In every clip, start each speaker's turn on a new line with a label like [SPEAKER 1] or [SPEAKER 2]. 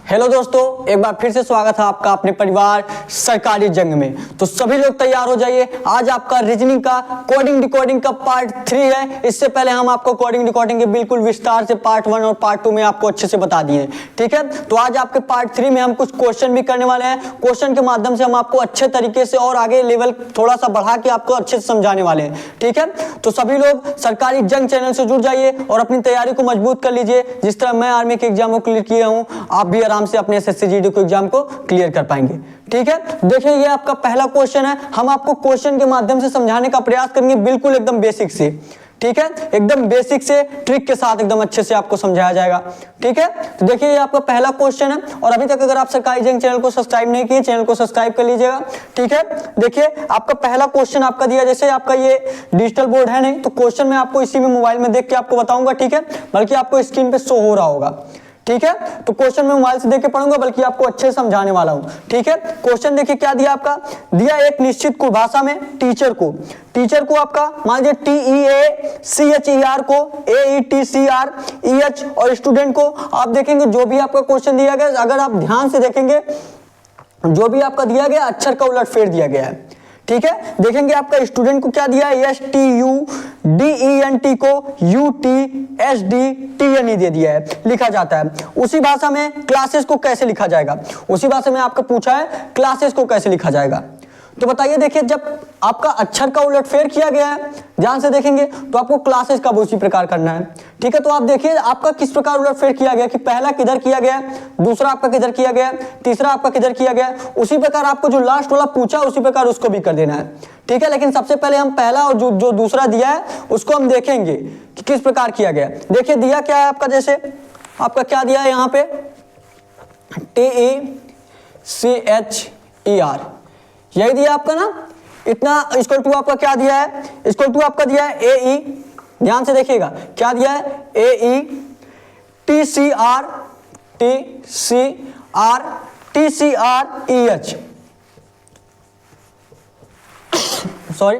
[SPEAKER 1] Hello दोस्तों, एक बार फिर से स्वागत है आपका अपने परिवार सरकारी जंग में। तो सभी लोग तैयार हो जाइए। आज आपका रीजनिंग का कोडिंग डिकोडिंग का पार्ट 3 है। इससे पहले हम आपको कोडिंग डिकोडिंग के बिल्कुल विस्तार से पार्ट 1 और पार्ट 2 में आपको अच्छे से बता दिए, ठीक है। तो आज आपके पार्ट 3 में हम कुछ क्वेश्चन भी करने वाले हैं। क्वेश्चन के माध्यम से हम आपको अच्छे तरीके से और आगे लेवल थोड़ा सा बढ़ा के आपको अच्छे से समझाने वाले हैं, ठीक है। तो सभी लोग सरकारी जंग चैनल से जुड़ जाइए और अपनी तैयारी को मजबूत कर लीजिए। जिस तरह मैं आर्मी के एग्जाम को क्लियर किया हूं, आप भी आराम से अपने एसएससी जीडी को एग्जाम को क्लियर कर पाएंगे, ठीक है। देखिए, ये आपका पहला क्वेश्चन है। हम आपको क्वेश्चन के माध्यम से समझाने का प्रयास करेंगे, बिल्कुल एकदम बेसिक से, ठीक है। एकदम बेसिक से ट्रिक के साथ एकदम अच्छे से आपको समझाया जाएगा, ठीक है। तो देखिए, ये आपका पहला क्वेश्चन है और अभी तक अगर आप सरकारी जंग चैनल को सब्सक्राइब नहीं किए, चैनल को सब्सक्राइब कर लीजिएगा, ठीक है। देखिए, आपका पहला क्वेश्चन आपका दिया, जैसे आपका ये डिजिटल बोर्ड है नहीं, तो क्वेश्चन मैं आपको इसी में मोबाइल में देख के आपको बताऊंगा, ठीक है। बल्कि आपको स्क्रीन पे शो हो रहा होगा, ठीक है। तो क्वेश्चन मैं मोबाइल से देख के पढ़ूंगा, बल्कि आपको अच्छे से समझाने वाला हूं, ठीक है। क्वेश्चन देखिए क्या दिया आपका, दिया एक निश्चित भाषा में टीचर को आपका मान लीजिए TEACHER को AETCREH और स्टूडेंट को आप देखेंगे जो भी आपका क्वेश्चन दिया गया, अगर आप ध्यान से देखेंगे जो भी आपका दिया गया अक्षर का उलटफेर दिया गया है, ठीक है। देखेंगे आपका स्टूडेंट को क्या दिया है, STUDENT को UTSDTNE दे दिया है, लिखा जाता है। उसी भाषा में क्लासेस को कैसे लिखा जाएगा, उसी भाषा में आपका पूछा है क्लासेस को कैसे लिखा जाएगा। तो बताइए, देखिए जब आपका अक्षर का उलटफेर किया गया है, ध्यान से देखेंगे तो आपको क्लासेस का भी उसी प्रकार करना है, ठीक है। तो आप देखिए आपका किस प्रकार उलटफेर किया गया कि पहला किधर किया गया, दूसरा आपका किधर किया गया, तीसरा आपका किधर किया गया। उसी प्रकार आपको जो लास्ट वाला पूछा उसी प्रकार उसको भी कर देना है, ठीक है। लेकिन सबसे पहले हम पहला और जो दूसरा दिया है उसको हम देखेंगे कि किस प्रकार किया गया। देखिए दिया क्या है आपका, जैसे आपका क्या दिया है यहाँ पे TECHER, यही दिया आपका ना, इतना इक्वल टू आपका क्या दिया है, इक्वल टू आपका दिया है AE, ध्यान से देखिएगा क्या दिया है AE TCREH सॉरी,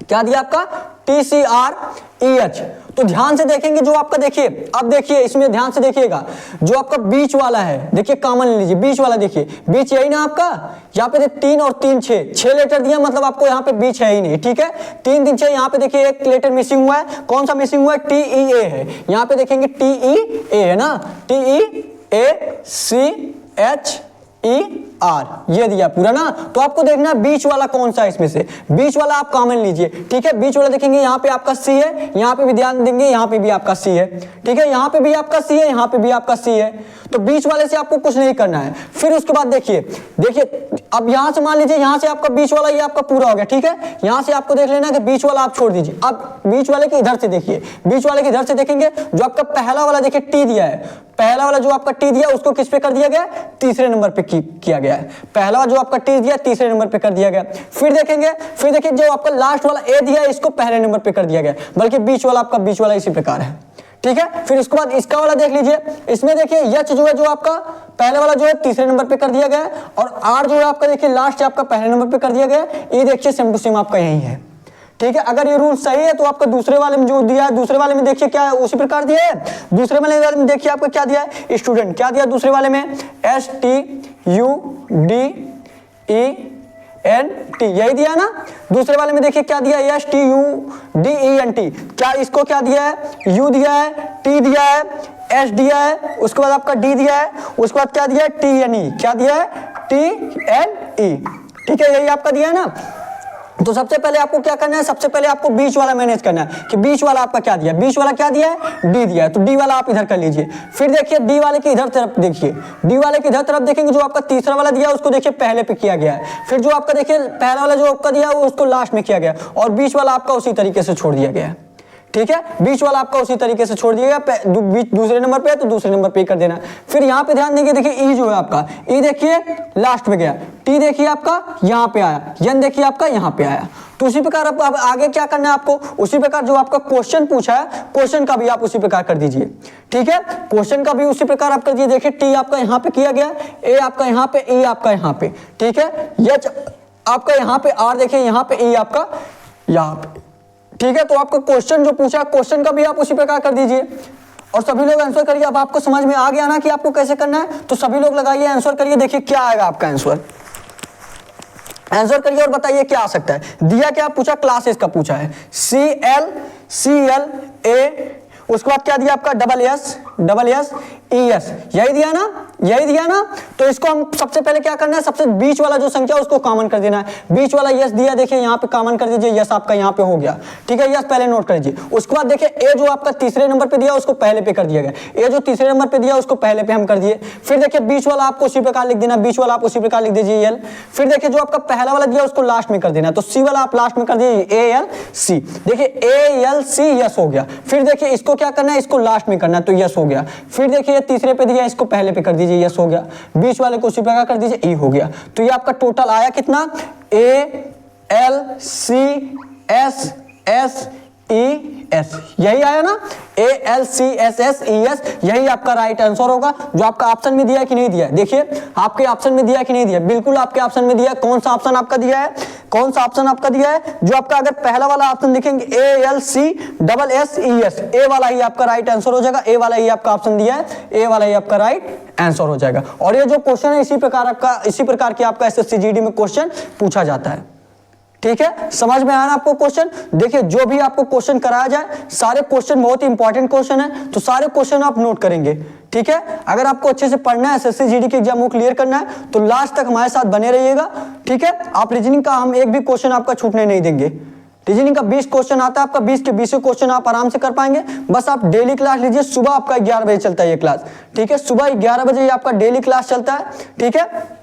[SPEAKER 1] क्या दिया आपका TCREH। तो ध्यान से देखेंगे जो आपका, देखिए अब देखिए इसमें ध्यान से देखिएगा जो आपका बीच वाला है, देखिए कॉमन ले लीजिए, बीच वाला देखिए, बीच यही ना आपका, यहाँ पे 3 और 3 6 लेटर दिया, मतलब आपको यहाँ पे बीच है ही नहीं, ठीक है। 3 3 6, यहाँ पे देखिए एक लेटर मिसिंग हुआ है, कौन सा मिसिंग हुआ है, TEA है, यहाँ पे देखेंगे TEA है ना, TEACHER ये दिया पूरा ना। तो आपको देखना बीच वाला कौन सा है, इसमें से बीच वाला आप कॉमन लीजिए, ठीक है। बीच वाला देखेंगे यहाँ पे आपका C है, यहाँ पे भी ध्यान देंगे यहाँ पे भी आपका C है, ठीक है। यहाँ पे भी आपका C है, यहाँ पे भी आपका C है। तो बीच वाले से आपको कुछ नहीं करना है। फिर उसके बाद देखिए अब यहाँ से मान लीजिए यहाँ से आपका बीच वाला ये आपका पूरा हो गया, ठीक है। यहाँ से आपको देख लेना कि बीच वाला आप छोड़ दीजिए। अब बीच वाले के इधर से देखिए, बीच वाले के इधर से देखेंगे जो आपका पहला वाला देखिए T दिया है, पहला वाला जो आपका T दिया उसको किस पे कर दिया गया, तीसरे नंबर पे किया गया है। पहला जो आपका T दिया तीसरे नंबर पे कर दिया गया। फिर देखिए जो आपका लास्ट वाला A दिया है इसको पहले नंबर पे कर दिया गया, बल्कि बीच वाला आपका बीच वाला इसी प्रकार है, ठीक है। फिर इसके बाद इसका वाला देख लीजिए, इसमें देखिए H जो है जो आपका पहले वाला जो है तीसरे नंबर पे कर दिया गया है, और R जो है आपका देखिए लास्ट आपका पहले नंबर पे कर दिया गया है। ये देखिए सेम टू सेम आपका यही है, ठीक है। अगर ये रूल सही है तो आपका दूसरे वाले में जो दिया है, दूसरे वाले में देखिए क्या है, उसी प्रकार दिया है। दूसरे वाले में देखिए आपका क्या दिया है, स्टूडेंट क्या दिया दूसरे वाले में, STUDENT यही दिया ना। दूसरे वाले में देखिए क्या दिया है, STUDENT, क्या इसको क्या दिया है, U दिया है, T दिया है, S दिया है, उसके बाद आपका D दिया है, उसके बाद क्या दिया है TNE, क्या दिया है TNE, ठीक है। यही आपका दिया है ना। तो सबसे पहले आपको क्या करना है, सबसे पहले आपको बीच वाला मैनेज करना है कि बीच वाला आपका क्या दिया, बीच वाला क्या दिया है D दिया है, तो D वाला आप इधर कर लीजिए। फिर देखिए D वाले के इधर तरफ देखिए, D वाले के इधर तरफ देखेंगे जो आपका तीसरा वाला दिया है उसको देखिए पहले पे किया गया है। फिर जो आपका देखिए पहला वाला जो आपका दिया है उसको लास्ट में किया गया, और बीच वाला आपका उसी तरीके से छोड़ दिया गया है, ठीक है। बीच वाला आपका उसी तरीके से छोड़ दिया गया, दूसरे नंबर पे है तो दूसरे नंबर पे कर देना। फिर यहाँ पे ध्यान देंगे, देखिए E जो है आपका, E देखिए लास्ट में गया, T देखिए आपका यहाँ पे आया, N देखिए आपका यहाँ पे आया। तो उसी प्रकार अब आगे क्या करना है आपको, उसी प्रकार जो आपका क्वेश्चन पूछा है क्वेश्चन का भी आप उसी प्रकार कर दीजिए, ठीक है। क्वेश्चन का भी उसी प्रकार आप कर दीजिए। देखिए T आपका यहाँ पे किया गया, A आपका यहाँ पे, E आपका यहाँ पे, ठीक है। H आपका यहाँ पे, R देखिए यहाँ पे, E आपका यहाँ पे, ठीक है। तो आपका क्वेश्चन जो पूछा क्वेश्चन का भी आप उसी प्रकार कर दीजिए। और सभी लोग आंसर करिए। अब आपको समझ में आ गया ना कि आपको कैसे करना है, तो सभी लोग लगाइए, आंसर करिए, देखिए क्या आएगा आपका आंसर। आंसर करिए और बताइए क्या आ सकता है। दिया क्या पूछा, क्लासेस का पूछा है, CLA, उसके बाद क्या दिया आपका SSES, यही दिया ना, यही दिया ना। तो इसको हम सबसे पहले क्या करना है, सबसे बीच वाला जो संख्या है उसको कॉमन कर देना है। बीच वाला यस दिया, देखिए यहाँ पे कॉमन कर दीजिए, यस आपका यहाँ पे हो गया, ठीक है, यस पहले नोट कर लीजिए। उसके बाद देखिए ए जो आपका तीसरे नंबर पे दिया उसको पहले पे कर दिया गया, ए जो तीसरे नंबर पे दिया उसको पहले पे हम कर दिए। फिर देखिए बीच वाला आपको उसी प्रकार लिख देना, बीच वाला आप उसी प्रकार लिख दीजिए एल। फिर देखिए जो आपका पहला वाला दिया उसको लास्ट में कर देना, तो सी वाला आप लास्ट में कर दीजिए ALC, देखिए ALC यस हो गया। फिर देखिए इसको क्या करना है, इसको लास्ट में करना है, तो यस हो गया। फिर देखिए तीसरे पे दिया इसको पहले पे कर दीजिए, यस हो गया। बीच वाले को उसी प्रकार कर दीजिए, ई हो गया। तो ये आपका टोटल आया कितना, ALCSSES, यही आया ना, ALCSSES, यही आपका राइट आंसर होगा। जो आपका ऑप्शन में दिया है कि नहीं दिया है, देखिए आपके ऑप्शन में दिया है कि नहीं दिया, बिल्कुल आपके ऑप्शन में दिया है। कौन सा ऑप्शन आपका दिया है, कौन सा ऑप्शन आपका दिया है, जो आपका अगर पहला वाला ऑप्शन देखेंगे ALCSSES, ए वाला ही आपका राइट आंसर हो जाएगा। ए वाला ही आपका ऑप्शन दिया है, ए वाला ही आपका राइट आंसर हो जाएगा। और ये जो क्वेश्चन है इसी प्रकार की आपका SSC GD में क्वेश्चन पूछा जाता है, ठीक है। समझ में आया ना आपको क्वेश्चन। देखिए जो भी आपको क्वेश्चन कराया जाए, सारे क्वेश्चन बहुत ही इंपॉर्टेंट क्वेश्चन है, तो सारे क्वेश्चन आप नोट करेंगे, ठीक है। अगर आपको अच्छे से पढ़ना है, SSC GD के एग्जाम को क्लियर करना है, तो लास्ट तक हमारे साथ बने रहिएगा, ठीक है। आप रीजनिंग का हम एक भी क्वेश्चन आपका छूटने नहीं देंगे। रीजनिंग का 20 क्वेश्चन आता है आपका, 20 के 20 क्वेश्चन आप आराम से कर पाएंगे। बस आप डेली क्लास लीजिए, सुबह आपका 11 बजे चलता है ये क्लास, ठीक है, सुबह 11 बजे ये आपका डेली क्लास चलता है, ठीक है।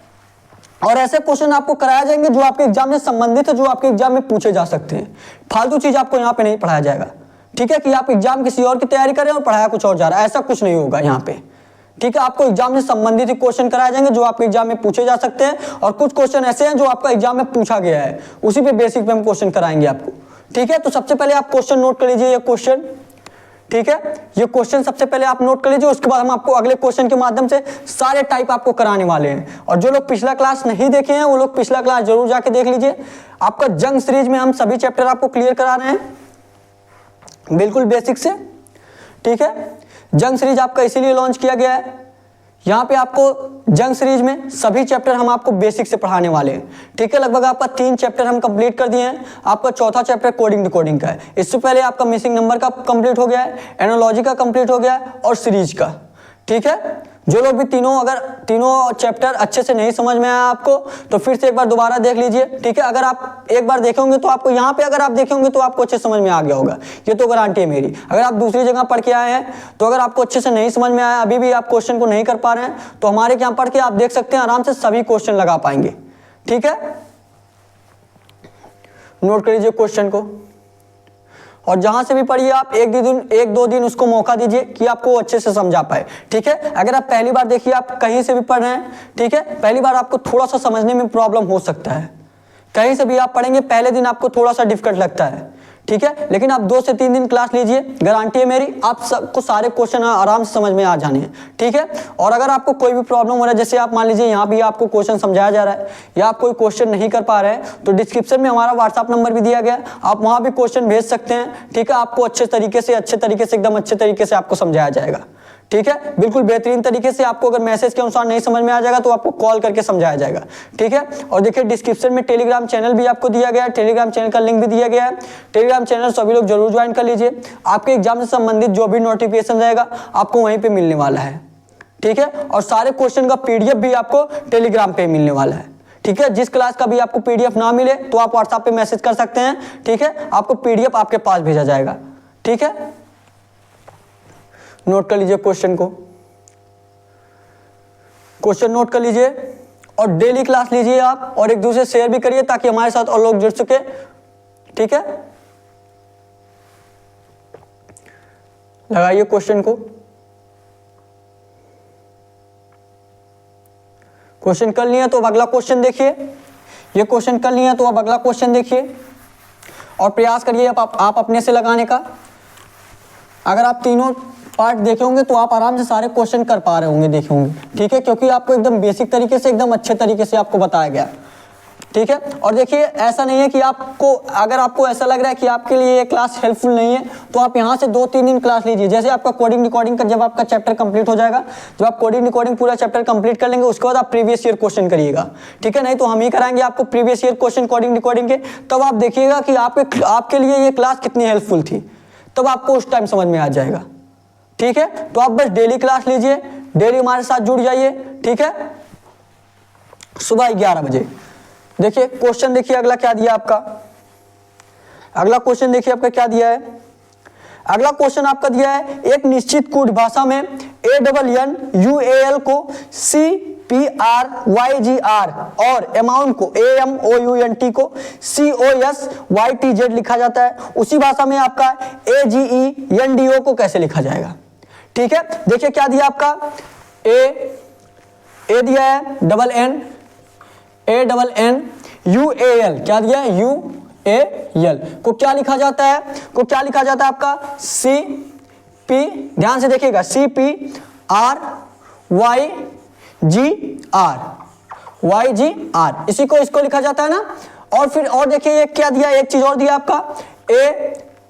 [SPEAKER 1] और ऐसे क्वेश्चन आपको कराया जाएंगे जो आपके एग्जाम से संबंधित है, जो आपके एग्जाम में पूछे जा सकते हैं। फालतू चीज आपको यहाँ पे नहीं पढ़ाया जाएगा, ठीक है, कि आप एग्जाम किसी और की तैयारी करें और पढ़ाया कुछ और जा रहा है, ऐसा कुछ नहीं होगा यहाँ पे, ठीक है। आपको एग्जाम से संबंधित ही क्वेश्चन कराए जाएंगे जो आपके एग्जाम में पूछे जा सकते हैं, और कुछ क्वेश्चन ऐसे हैं जो आपका एग्जाम में पूछा गया है, उसी पे बेसिक पे हम क्वेश्चन कराएंगे आपको, ठीक है। तो सबसे पहले आप क्वेश्चन नोट कर लीजिए, ये क्वेश्चन, ठीक है, ये क्वेश्चन सबसे पहले आप नोट कर लीजिए। उसके बाद हम आपको अगले क्वेश्चन के माध्यम से सारे टाइप आपको कराने वाले हैं। और जो लोग पिछला क्लास नहीं देखे हैं वो लोग पिछला क्लास जरूर जाके देख लीजिए। आपका जंग सीरीज में हम सभी चैप्टर आपको क्लियर करा रहे हैं, बिल्कुल बेसिक से, ठीक है। जंग सीरीज आपका इसीलिए लॉन्च किया गया है, यहाँ पे आपको जंग सीरीज में सभी चैप्टर हम आपको बेसिक से पढ़ाने वाले हैं, ठीक है। लगभग आपका 3 चैप्टर हम कंप्लीट कर दिए हैं। आपका चौथा चैप्टर कोडिंग डिकोडिंग का है। इससे पहले आपका मिसिंग नंबर का कंप्लीट हो गया है, एनोलॉजी का कंप्लीट हो गया है, और सीरीज का, ठीक है। जो लोग भी तीनों चैप्टर अच्छे से नहीं समझ में आया आपको, तो फिर से एक बार दोबारा देख लीजिए, ठीक है। अगर आप एक बार देखेंगे तो आपको यहाँ पे अगर आप देखेंगे तो आपको अच्छे समझ में आ गया होगा, ये तो गारंटी है मेरी। अगर आप दूसरी जगह पढ़ के आए हैं तो अगर आपको अच्छे से नहीं समझ में आया, अभी भी आप क्वेश्चन को नहीं कर पा रहे हैं, तो हमारे यहाँ पढ़ के आप देख सकते हैं, आराम से सभी क्वेश्चन लगा पाएंगे, ठीक है। नोट कर लीजिए क्वेश्चन को, और जहां से भी पढ़िए आप एक दो दिन उसको मौका दीजिए कि आपको अच्छे से समझा पाए, ठीक है। अगर आप पहली बार देखिए, आप कहीं से भी पढ़ रहे हैं, ठीक है, पहली बार आपको थोड़ा सा समझने में प्रॉब्लम हो सकता है, कहीं से भी आप पढ़ेंगे पहले दिन आपको थोड़ा सा डिफिकल्ट लगता है, ठीक है। लेकिन आप 2 से 3 दिन क्लास लीजिए, गारंटी है मेरी, आप सबको सारे क्वेश्चन आराम से समझ में आ जाने हैं, ठीक है। और अगर आपको कोई भी प्रॉब्लम हो रहा है, जैसे आप मान लीजिए यहाँ भी आपको क्वेश्चन समझाया जा रहा है या आप कोई क्वेश्चन नहीं कर पा रहे हैं, तो डिस्क्रिप्शन में हमारा व्हाट्सएप नंबर भी दिया गया है, आप वहाँ भी क्वेश्चन भेज सकते हैं, ठीक है। आपको अच्छे तरीके से एकदम अच्छे तरीके से आपको समझाया जाएगा, ठीक है, बिल्कुल बेहतरीन तरीके से। आपको अगर मैसेज के अनुसार नहीं समझ में आ जाएगा तो आपको कॉल करके समझाया जाएगा, ठीक है। और देखिए डिस्क्रिप्शन में टेलीग्राम चैनल भी आपको दिया गया है, टेलीग्राम चैनल का लिंक भी दिया गया है। टेलीग्राम चैनल सभी लोग जरूर ज्वाइन कर लीजिए। आपके एग्जाम से संबंधित जो भी नोटिफिकेशन रहेगा आपको वहीं पे मिलने वाला है, ठीक है। और सारे क्वेश्चन का PDF भी आपको टेलीग्राम पे मिलने वाला है, ठीक है। जिस क्लास का भी आपको PDF ना मिले तो आप व्हाट्सएप पे मैसेज कर सकते हैं, ठीक है, आपको PDF आपके पास भेजा जाएगा, ठीक है। नोट कर लीजिए क्वेश्चन को, क्वेश्चन नोट कर लीजिए, और डेली क्लास लीजिए आप, और एक दूसरे शेयर भी करिए ताकि हमारे साथ और लोग जुड़ सके, ठीक है। लगाइए क्वेश्चन को, क्वेश्चन कर लिया तो अब अगला क्वेश्चन देखिए, ये क्वेश्चन कर लिया तो अब अगला क्वेश्चन देखिए, और प्रयास करिए आप अपने से लगाने का। अगर आप तीनों पार्ट देखे होंगे तो आप आराम से सारे क्वेश्चन कर पा रहे होंगे, देखे होंगे, ठीक है, क्योंकि आपको एकदम बेसिक तरीके से एकदम अच्छे तरीके से आपको बताया गया, ठीक है। और देखिए ऐसा नहीं है कि आपको, अगर आपको ऐसा लग रहा है कि आपके लिए ये क्लास हेल्पफुल नहीं है तो आप यहाँ से 2-3 दिन क्लास लीजिए। जैसे आपका कोडिंग रिकॉर्डिंग का जब आपका चैप्टर कंप्लीट हो जाएगा, जब आप कोडिंग रिकॉर्डिंग पूरा चैप्टर कंप्लीट कर लेंगे उसके बाद आप प्रीवियस ईयर क्वेश्चन करिएगा, ठीक है। नहीं तो हम ही कराएंगे आपको previous year question coding recording के, तब आप देखिएगा कि आपके लिए ये क्लास कितनी हेल्पफुल थी, तब आपको उस टाइम समझ में आ जाएगा, ठीक है। तो आप बस डेली क्लास लीजिए, डेली हमारे साथ जुड़ जाइए, ठीक है, सुबह 11 बजे। देखिए क्वेश्चन देखिए अगला क्या दिया आपका, अगला क्वेश्चन देखिए आपका क्या दिया है। अगला क्वेश्चन आपका दिया है एक निश्चित कोड भाषा में ANNUAL को CPRYGR और अमाउंट को AMOUNT को COSYTZ लिखा जाता है, उसी भाषा में आपका AGENDO को कैसे लिखा जाएगा, ठीक है। देखिए क्या दिया आपका, ए दिया है ANNUAL, क्या दिया है UAL को क्या लिखा जाता है, आपका CP, ध्यान से देखिएगा CPRYGR, इसी को इसको लिखा जाता है ना। और फिर और देखिए ये क्या दिया, एक चीज और दिया आपका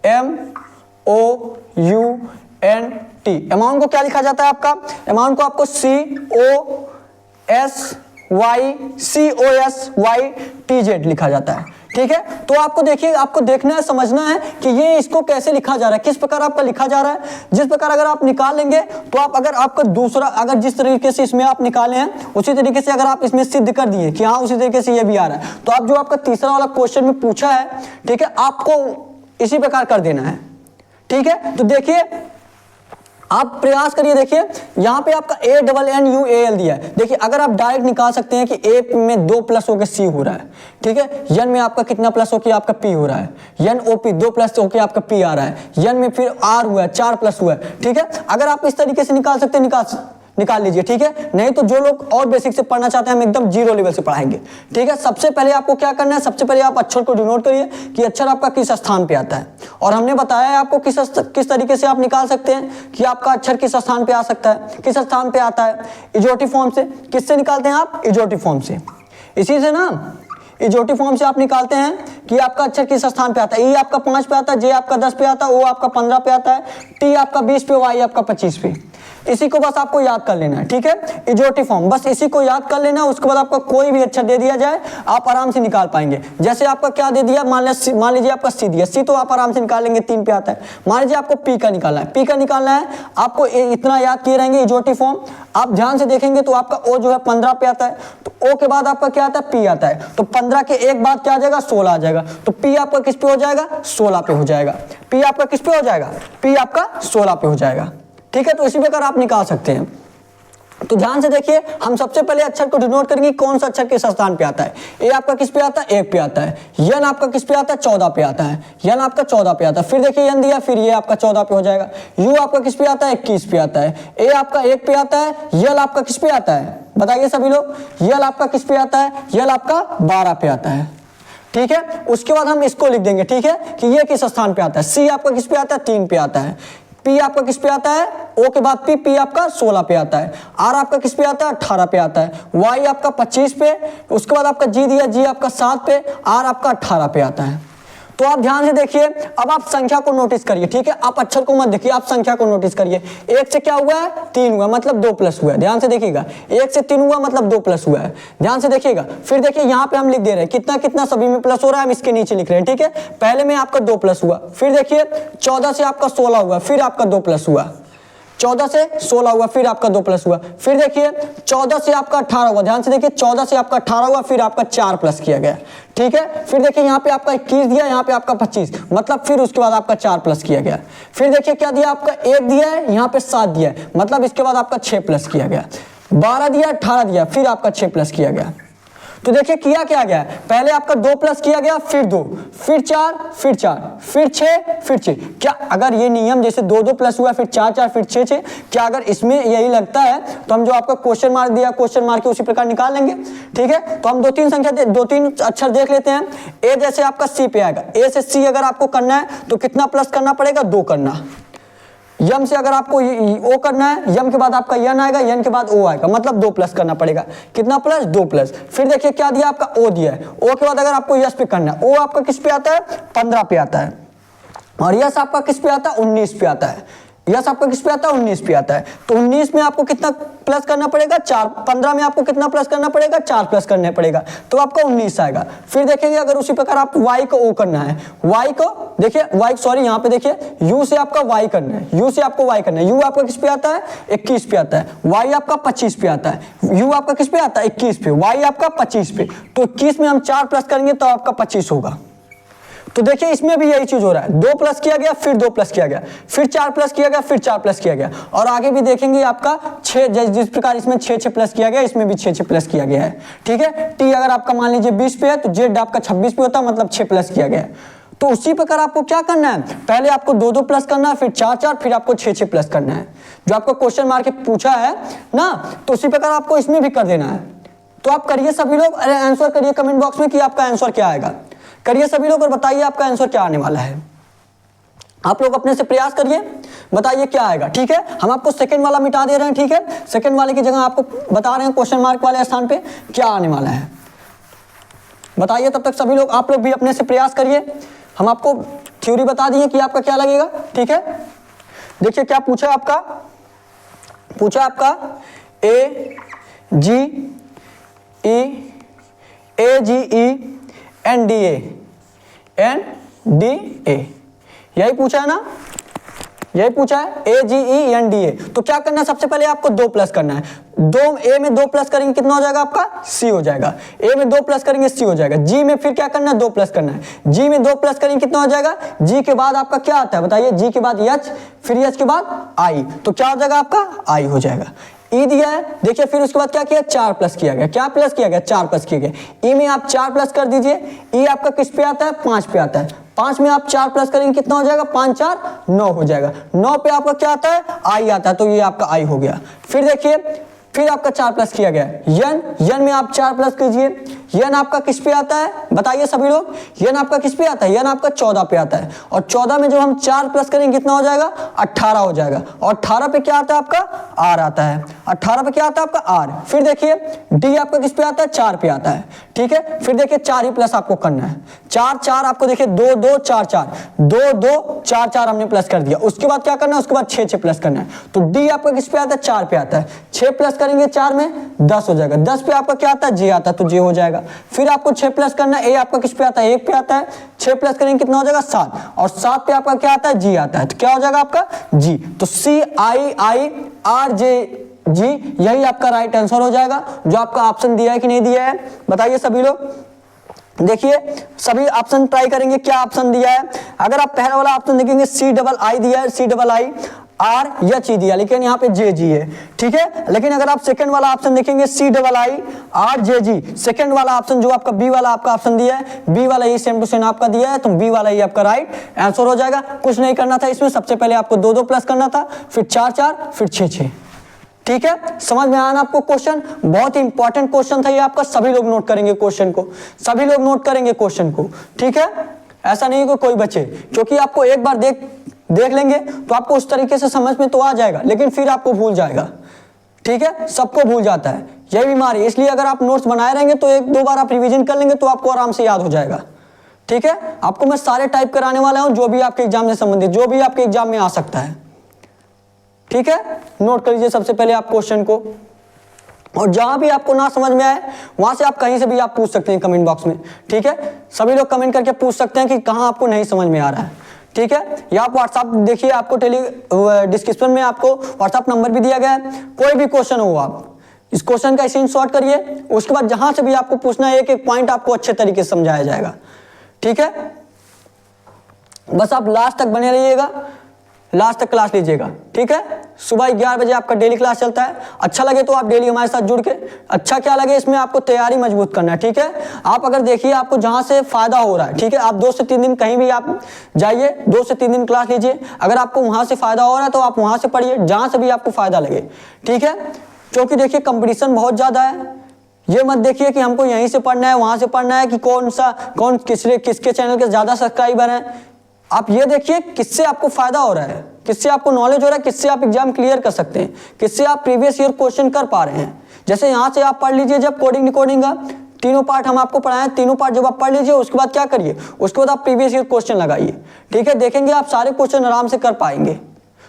[SPEAKER 1] AMOUNT, अमाउंट को क्या लिखा जाता है आपका, अमाउंट को आपको COSYTZ लिखा जाता है, ठीक है। तो आपको देखिए, आपको देखना है, समझना है कि ये इसको कैसे लिखा जा रहा है, किस प्रकार आपका लिखा जा रहा है। जिस प्रकार अगर आप निकाल लेंगे तो आप, अगर आपका दूसरा, अगर जिस तरीके से इसमें आप निकाले हैं उसी तरीके से अगर आप इसमें सिद्ध कर दिए कि हाँ उसी तरीके से ये भी आ रहा है, तो आप जो आपका तीसरा वाला क्वेश्चन में पूछा है, ठीक है, आपको इसी प्रकार कर देना है, ठीक है। तो देखिए आप प्रयास करिए, देखिए यहाँ पे आपका ANNUAL दिया है। देखिए अगर आप डायरेक्ट निकाल सकते हैं कि A में 2 प्लस होकर C हो रहा है, ठीक है, N में आपका कितना प्लस होकर आपका P हो रहा है, NOP 2 प्लस होकर आपका P आ रहा है, N में फिर R हुआ है, 4 प्लस हुआ है, ठीक है। अगर आप इस तरीके से निकाल सकते हैं निकाल लीजिए, ठीक है। नहीं तो जो लोग और बेसिक से पढ़ना चाहते हैं हम एकदम जीरो लेवल से पढ़ाएंगे, ठीक है। सबसे पहले आपको क्या करना है, सबसे पहले आप अक्षर को डिनोट करिए कि अक्षर आपका किस स्थान पे आता है, और हमने बताया है आपको किस तरीके से आप निकाल सकते हैं कि आपका अक्षर किस स्थान पे आ सकता है, किस स्थान पे आता है। इजोटिव फॉर्म से, किससे निकालते हैं आप, इजोटिव फॉर्म से, इसी से ना, इजोटिव फॉर्म से आप निकालते हैं कि आपका अक्षर किस स्थान पे आता है। ई आपका 5 पे आता है, जे आपका 10 पे आता है, ओ आपका 15 पे आता है, टी आपका 20 पे, वाई आपका 25 पे। इसी को बस आपको याद कर लेना है, ठीक है, इजोटिव फॉर्म, बस इसी को याद कर लेना। उसके बाद आपका कोई भी अक्षर दे दिया जाए आप आराम से निकाल पाएंगे। जैसे आपका क्या दे दिया, मान लीजिए आपका सी दिया, सी तो आप आराम से निकाल लेंगे, 3 पे आता है। मान लीजिए आपको पी का निकालना है, पी का निकालना है, आपको इतना याद किए रहेंगे इजोटिव फॉर्म। आप ध्यान से देखेंगे तो आपका ओ जो है 15 पे आता है, तो ओ के बाद आपका क्या आता है, पी आता है, तो 15 के एक बाद क्या आ जाएगा, 16 आ जाएगा। तो पी आपका किस पे हो जाएगा, 16 पे हो जाएगा। पी आपका किस पे हो जाएगा, पी आपका 16 पे हो जाएगा, ठीक है। तो इसी प्रकार आप निकाल सकते हैं। तो ध्यान से देखिए, हम सबसे पहले अक्षर को डिनोट करेंगे कौन सा अक्षर किस स्थान पे आता है। ए आपका किस पे आता है, 1 पे आता है। यन आपका किस पे आता है, 14 पे आता है। यन आपका 14 पे आता है। फिर देखिए यन दिया, फिर ये आपका 14 पे हो जाएगा। यू आपका किस पे आता है, 21 पे आता है। ए आपका 1 पे आता है। यल आपका किस पे आता है, बताइए सभी लोग, यल आपका किस पे आता है, यल आपका 12 पे आता है, ठीक है। उसके बाद हम इसको लिख देंगे, ठीक है, कि ये किस स्थान पे आता है। सी आपका किस पे आता है, 3 पे आता है। पी आपका किस पे आता है, ओ के बाद पी, पी आपका 16 पे आता है। आर आपका किस पे आता है, 18 पे आता है। वाई आपका 25 पे, उसके बाद आपका जी दिया, जी आपका 7 पे, आर आपका 18 पे आता है। तो आप ध्यान से देखिए, अब आप संख्या को नोटिस करिए, ठीक है, आप अक्षर को मत देखिए, आप संख्या को नोटिस करिए। 1 से क्या हुआ है, 3 हुआ, मतलब 2 प्लस हुआ है। ध्यान से देखिएगा, 1 से 3 हुआ मतलब 2 प्लस हुआ है। ध्यान से देखिएगा। फिर देखिए यहाँ पे हम लिख दे रहे हैं कितना कितना सभी में प्लस हो रहा है, हम इसके नीचे लिख रहे हैं, ठीक है। पहले में आपका 2 प्लस हुआ, फिर देखिए 14 से आपका 16 हुआ, फिर आपका 2 प्लस हुआ, 14 से 16 हुआ, फिर आपका 2 प्लस हुआ। फिर देखिए 14 से आपका 18 हुआ, ध्यान से देखिए 14 से आपका 18 हुआ, फिर आपका 4 प्लस किया गया, ठीक है। फिर देखिए यहाँ पे आपका 21 दिया, यहाँ पे आपका 25, मतलब फिर उसके बाद आपका 4 प्लस किया गया। फिर देखिए क्या दिया, आपका 1 दिया है, यहाँ पे 7 दिया है, मतलब इसके बाद आपका 6 प्लस किया गया। 12 दिया, 18 दिया, फिर आपका 6 प्लस किया गया। तो देखिए किया क्या गया, पहले आपका 2 प्लस किया गया, फिर 2, फिर 4, फिर 4, फिर 6, फिर 6। क्या अगर ये नियम जैसे 2 प्लस हुआ, फिर 4 4, फिर 6 6, क्या अगर इसमें यही लगता है तो हम जो आपका क्वेश्चन मार्क दिया, क्वेश्चन मार्क के उसी प्रकार निकाल लेंगे, ठीक है। तो हम 2-3 संख्या 2-3 अक्षर देख लेते हैं। ए जैसे आपका सी पे आएगा, ए से सी अगर आपको करना है तो कितना प्लस करना पड़ेगा, 2 करना। यम से अगर आपको ओ करना है, यम के बाद आपका यन आएगा, यन के बाद ओ आएगा, मतलब 2 प्लस करना पड़ेगा। कितना प्लस? 2 प्लस। फिर देखिए क्या दिया आपका, ओ दिया है। ओ के बाद अगर आपको यस पे करना है, ओ आपका किस पे आता है? 15 पे आता है, और यस आपका किस पे आता है? 19 पे आता है। यस आपका किस पे आता है? 19 पे आता है। तो 19 में आपको कितना प्लस करना पड़ेगा? 4। 15 में आपको कितना प्लस करना पड़ेगा? 4 प्लस करना पड़ेगा, तो आपका 19 आएगा। फिर देखेंगे अगर उसी प्रकार आप y को o करना है, y को देखिए y, सॉरी यहाँ पे देखिए u से आपका y करना है, u से आपको y करना है। u आपका किस पे आता है? 21 पे आता है। y आपका 25 पे आता है। u आपका किस पे आता है? 21 पे। y आपका 25 पे। तो 21 में हम 4 प्लस करेंगे तो आपका 25 होगा। तो देखिए इसमें भी यही चीज हो रहा है, 2 प्लस किया गया, फिर 2 प्लस किया गया, फिर 4 प्लस किया गया, फिर 4 प्लस किया गया, और आगे भी देखेंगे आपका 6, जिस प्रकार इसमें 6 प्लस किया गया, इसमें भी 6 प्लस किया गया है। ठीक है, टी अगर आपका मान लीजिए 20 पे है तो जेड आपका 26 पे होता है, मतलब 6 प्लस किया गया है। तो उसी प्रकार आपको क्या करना है, पहले आपको 2 प्लस करना है, फिर 4 फिर आपको 6 प्लस करना है, जो आपको क्वेश्चन मार्क के पूछा है ना। तो उसी प्रकार आपको इसमें भी कर देना है। तो आप करिए सभी लोग, आंसर करिए कमेंट बॉक्स में कि आपका आंसर क्या आएगा। करिए सभी लोग और बताइए आपका आंसर क्या आने वाला है। आप लोग अपने से प्रयास करिए, बताइए क्या आएगा। ठीक है, हम आपको सेकंड वाला मिटा दे रहे हैं। ठीक है, सेकंड वाले की जगह आपको बता रहे हैं क्वेश्चन मार्क वाले स्थान पे क्या आने वाला है। बताइए तब तक सभी लोग, आप लोग भी अपने से प्रयास करिए। हम आपको थ्योरी बता दिए कि आपका क्या लगेगा। ठीक है, देखिए क्या पूछा आपका, पूछा आपका ए जी ई एन डी ए, यही पूछा है ना, यही पूछा है ए जी ई एन डी ए। तो क्या करना है, सबसे पहले आपको 2 प्लस करना है। 2 ए में 2 प्लस करेंगे कितना हो जाएगा आपका? सी हो जाएगा। ए में 2 प्लस करेंगे सी हो जाएगा। जी में फिर क्या करना है? 2 प्लस करना है। जी में 2 प्लस करेंगे कितना हो जाएगा? जी के बाद आपका क्या आता है बताइए? जी के बाद एच, फिर एच के बाद आई, तो क्या हो जाएगा आपका? आई हो जाएगा। ई दिया है, देखिए फिर उसके बाद क्या किया? 4 प्लस किया गया। क्या प्लस किया गया? 4 प्लस किया गया। ई में आप 4 प्लस कर दीजिए। ई आपका किस पे आता है? 5 पे आता है। 5 में आप 4 प्लस करेंगे कितना हो जाएगा? 5 4 9 हो जाएगा। 9 पे आपका क्या आता है? आई आता है, तो ये आपका आई हो गया। फिर देखिए फिर आपका 4 प्लस किया गया। यन में आप 4 प्लस कीजिए। यन आपका किस पे आता है बताइए सभी लोग? यन आपका किस पे आता है? यन आपका 14 पे आता है, और 14 में जब हम 4 प्लस करेंगे कितना हो जाएगा? 18 हो जाएगा। और 18 पे क्या आता है आपका? आर आता है। 18 पे क्या आता है आपका? आर। फिर देखिए डी आपका किस पे आता है? 4 पे आता है। ठीक है, फिर देखिए 4 ही प्लस आपको करना है। 4 4 आपको देखिए 2 2 4 4 2 2 4 4 हमने प्लस कर दिया। उसके बाद क्या करना है? उसके बाद 6 6 प्लस करना है। तो डी आपका किस पे आता है? 4 पे आता है। 6 प्लस करेंगे 4 में 10 हो जाएगा। 10 पे आपका क्या आता है? जे आता है, तो जे हो जाएगा। फिर आपको 6 प्लस करना है। ए आपका किस पे आता है? 1 पे आता है। 6 प्लस करेंगे कितना हो जाएगा? 7, और 7 पे आपका क्या आता है? जी आता है, तो क्या हो जाएगा आपका? जी। तो सी आई आई आर जे जी, यही आपका राइट आंसर हो जाएगा। जो आपका ऑप्शन दिया है कि नहीं दिया है बताइए सभी लोग। देखिए सभी ऑप्शन ट्राई करेंगे, क्या ऑप्शन दिया है। अगर आप पहला वाला ऑप्शन देखेंगे सी डबल आई दिया है, C double I R H E दिया, लेकिन यहाँ पे जे जी है। ठीक है, लेकिन अगर आप सेकंड वाला ऑप्शन देखेंगे C double I R J G, second वाला ऑप्शन जो आपका बी वाला आपका ऑप्शन दिया है, बी वाला ये सेम टू सेम आपका दिया है, तो बी वाला ये आपका राइट आंसर हो जाएगा। कुछ नहीं करना था इसमें, सबसे पहले आपको 2 2 प्लस करना था, फिर 4 4 फिर 6 6। ठीक है, समझ में आया ना आपको क्वेश्चन? बहुत ही इंपॉर्टेंट क्वेश्चन था ये आपका, सभी लोग नोट करेंगे क्वेश्चन को, सभी लोग नोट करेंगे क्वेश्चन को। ठीक है, ऐसा नहीं कि कोई बचे, क्योंकि आपको एक बार देख लेंगे तो आपको उस तरीके से समझ में तो आ जाएगा, लेकिन फिर आपको भूल जाएगा। ठीक है, सबको भूल जाता है, यही बीमारी। इसलिए अगर आप नोट्स बनाए रहेंगे तो 1 2 बार आप रिवीजन कर लेंगे तो आपको आराम से याद हो जाएगा। ठीक है, आपको मैं सारे टाइप कराने वाला हूं जो भी आपके एग्जाम से संबंधित, जो भी आपके एग्जाम में आ सकता है। ठीक है, नोट कर लीजिए सबसे पहले आप क्वेश्चन को, और जहां भी आपको ना समझ में आए वहां से आप कहीं से भी आप पूछ सकते हैं कमेंट बॉक्स में। ठीक है, सभी लोग कमेंट करके पूछ सकते हैं कि कहां आपको नहीं समझ में आ रहा है। ठीक है, या आप व्हाट्सएप देखिए, आपको डिस्क्रिप्शन में आपको व्हाट्सएप नंबर भी दिया गया है। कोई भी क्वेश्चन हो आप इस क्वेश्चन का स्क्रीनशॉट करिए, उसके बाद जहां से भी आपको पूछना है एक एक पॉइंट आपको अच्छे तरीके से समझाया जाएगा। ठीक है, बस आप लास्ट तक बने रहिएगा, लास्ट तक क्लास लीजिएगा। ठीक है, सुबह 11 बजे आपका डेली क्लास चलता है। अच्छा लगे तो आप डेली हमारे साथ जुड़ के, अच्छा क्या लगे इसमें आपको तैयारी मजबूत करना है। ठीक है, आप अगर देखिए आपको जहां से फायदा हो रहा है, ठीक है, आप 2 से 3 दिन कहीं भी आप जाइए, 2 से 3 दिन क्लास लीजिए। अगर आपको वहां से फायदा हो रहा है तो आप वहां से पढ़िए, जहां से भी आपको फायदा लगे। ठीक है, क्योंकि देखिए कंपटीशन बहुत ज्यादा है। ये मत देखिए कि हमको यहीं से पढ़ना है वहां से पढ़ना है, कि किसके चैनल के ज्यादा सब्सक्राइबर हैं। आप ये देखिए किससे आपको फायदा हो रहा है, किससे आपको नॉलेज हो रहा है, किससे आप एग्जाम क्लियर कर सकते हैं, किससे आप प्रीवियस ईयर क्वेश्चन कर पा रहे हैं। जैसे यहाँ से आप पढ़ लीजिए, जब कोडिंग डिकोडिंग का तीनों पार्ट हम आपको पढ़ाएं, तीनों पार्ट जब आप पढ़ लीजिए उसके बाद क्या करिए, उसके बाद आप प्रीवियस ईयर क्वेश्चन लगाइए। ठीक है, देखेंगे आप सारे क्वेश्चन आराम से कर पाएंगे।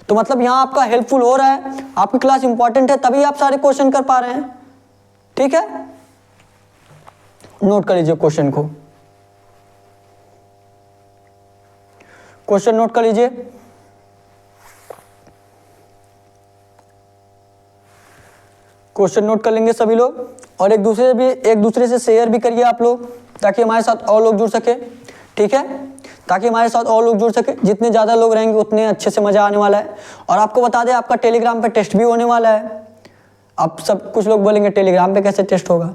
[SPEAKER 1] तो मतलब यहाँ आपका हेल्पफुल हो रहा है, आपकी क्लास इंपॉर्टेंट है, तभी आप सारे क्वेश्चन कर पा रहे हैं। ठीक है, नोट कर लीजिए क्वेश्चन को, क्वेश्चन नोट कर लीजिए। क्वेश्चन नोट कर लेंगे सभी लोग, और एक दूसरे से शेयर भी करिए आप लोग, ताकि हमारे साथ और लोग जुड़ सके। ठीक है, ताकि हमारे साथ और लोग जुड़ सके। जितने ज़्यादा लोग रहेंगे उतने अच्छे से मज़ा आने वाला है। और आपको बता दें, आपका टेलीग्राम पे टेस्ट भी होने वाला है। आप सब कुछ लोग बोलेंगे टेलीग्राम पे कैसे टेस्ट होगा।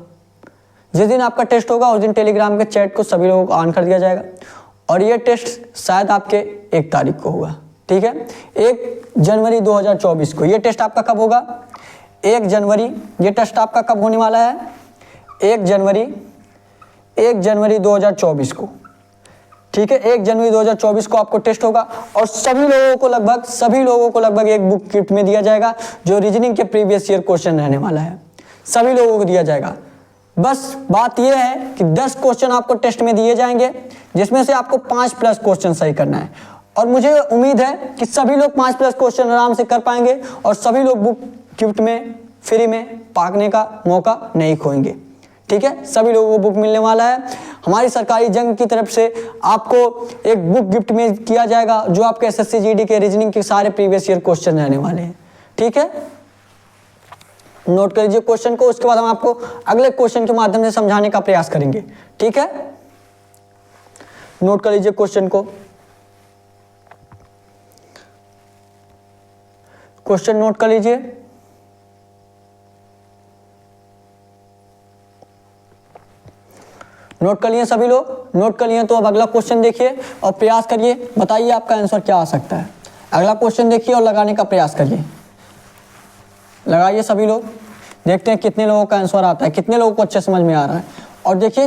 [SPEAKER 1] जिस दिन आपका टेस्ट होगा उस दिन टेलीग्राम के चैट को सभी लोगों को ऑन कर दिया जाएगा, और ये टेस्ट शायद आपके 1 तारीख को होगा। ठीक है, 1 जनवरी 2024 को ये टेस्ट आपका कब होगा, 1 जनवरी। ये टेस्ट आपका कब होने वाला है, 1 जनवरी 2024 को। ठीक है, 1 जनवरी 2024 को आपको टेस्ट होगा, और सभी लोगों को लगभग एक बुक गिफ्ट में दिया जाएगा, जो रीजनिंग के प्रीवियस ईयर क्वेश्चन रहने वाला है। सभी लोगों को दिया जाएगा। बस बात यह है कि 10 क्वेश्चन आपको टेस्ट में दिए जाएंगे, जिसमें से आपको 5+ क्वेश्चन सही करना है। और मुझे उम्मीद है कि सभी लोग 5+ क्वेश्चन आराम से कर पाएंगे, और सभी लोग बुक गिफ्ट में फ्री में पाने का मौका नहीं खोएंगे। ठीक है, सभी लोगों को बुक मिलने वाला है। हमारी सरकारी जंग की तरफ से आपको एक बुक गिफ्ट में किया जाएगा, जो आपके SSC GD के रीजनिंग के सारे प्रीवियस ईयर क्वेश्चन रहने वाले हैं। ठीक है, नोट कर लीजिए क्वेश्चन को, उसके बाद हम आपको अगले क्वेश्चन के माध्यम से समझाने का प्रयास करेंगे। ठीक है, नोट कर लीजिए क्वेश्चन को, क्वेश्चन नोट कर लीजिए। नोट कर लिए सभी लोग, नोट कर लिए तो अब अगला क्वेश्चन देखिए और प्रयास करिए, बताइए आपका आंसर क्या आ सकता है। अगला क्वेश्चन देखिए और लगाने का प्रयास करिए। लगाइए सभी लोग, देखते हैं कितने लोगों का आंसर आता है, कितने लोगों को अच्छे समझ में आ रहा है। और देखिए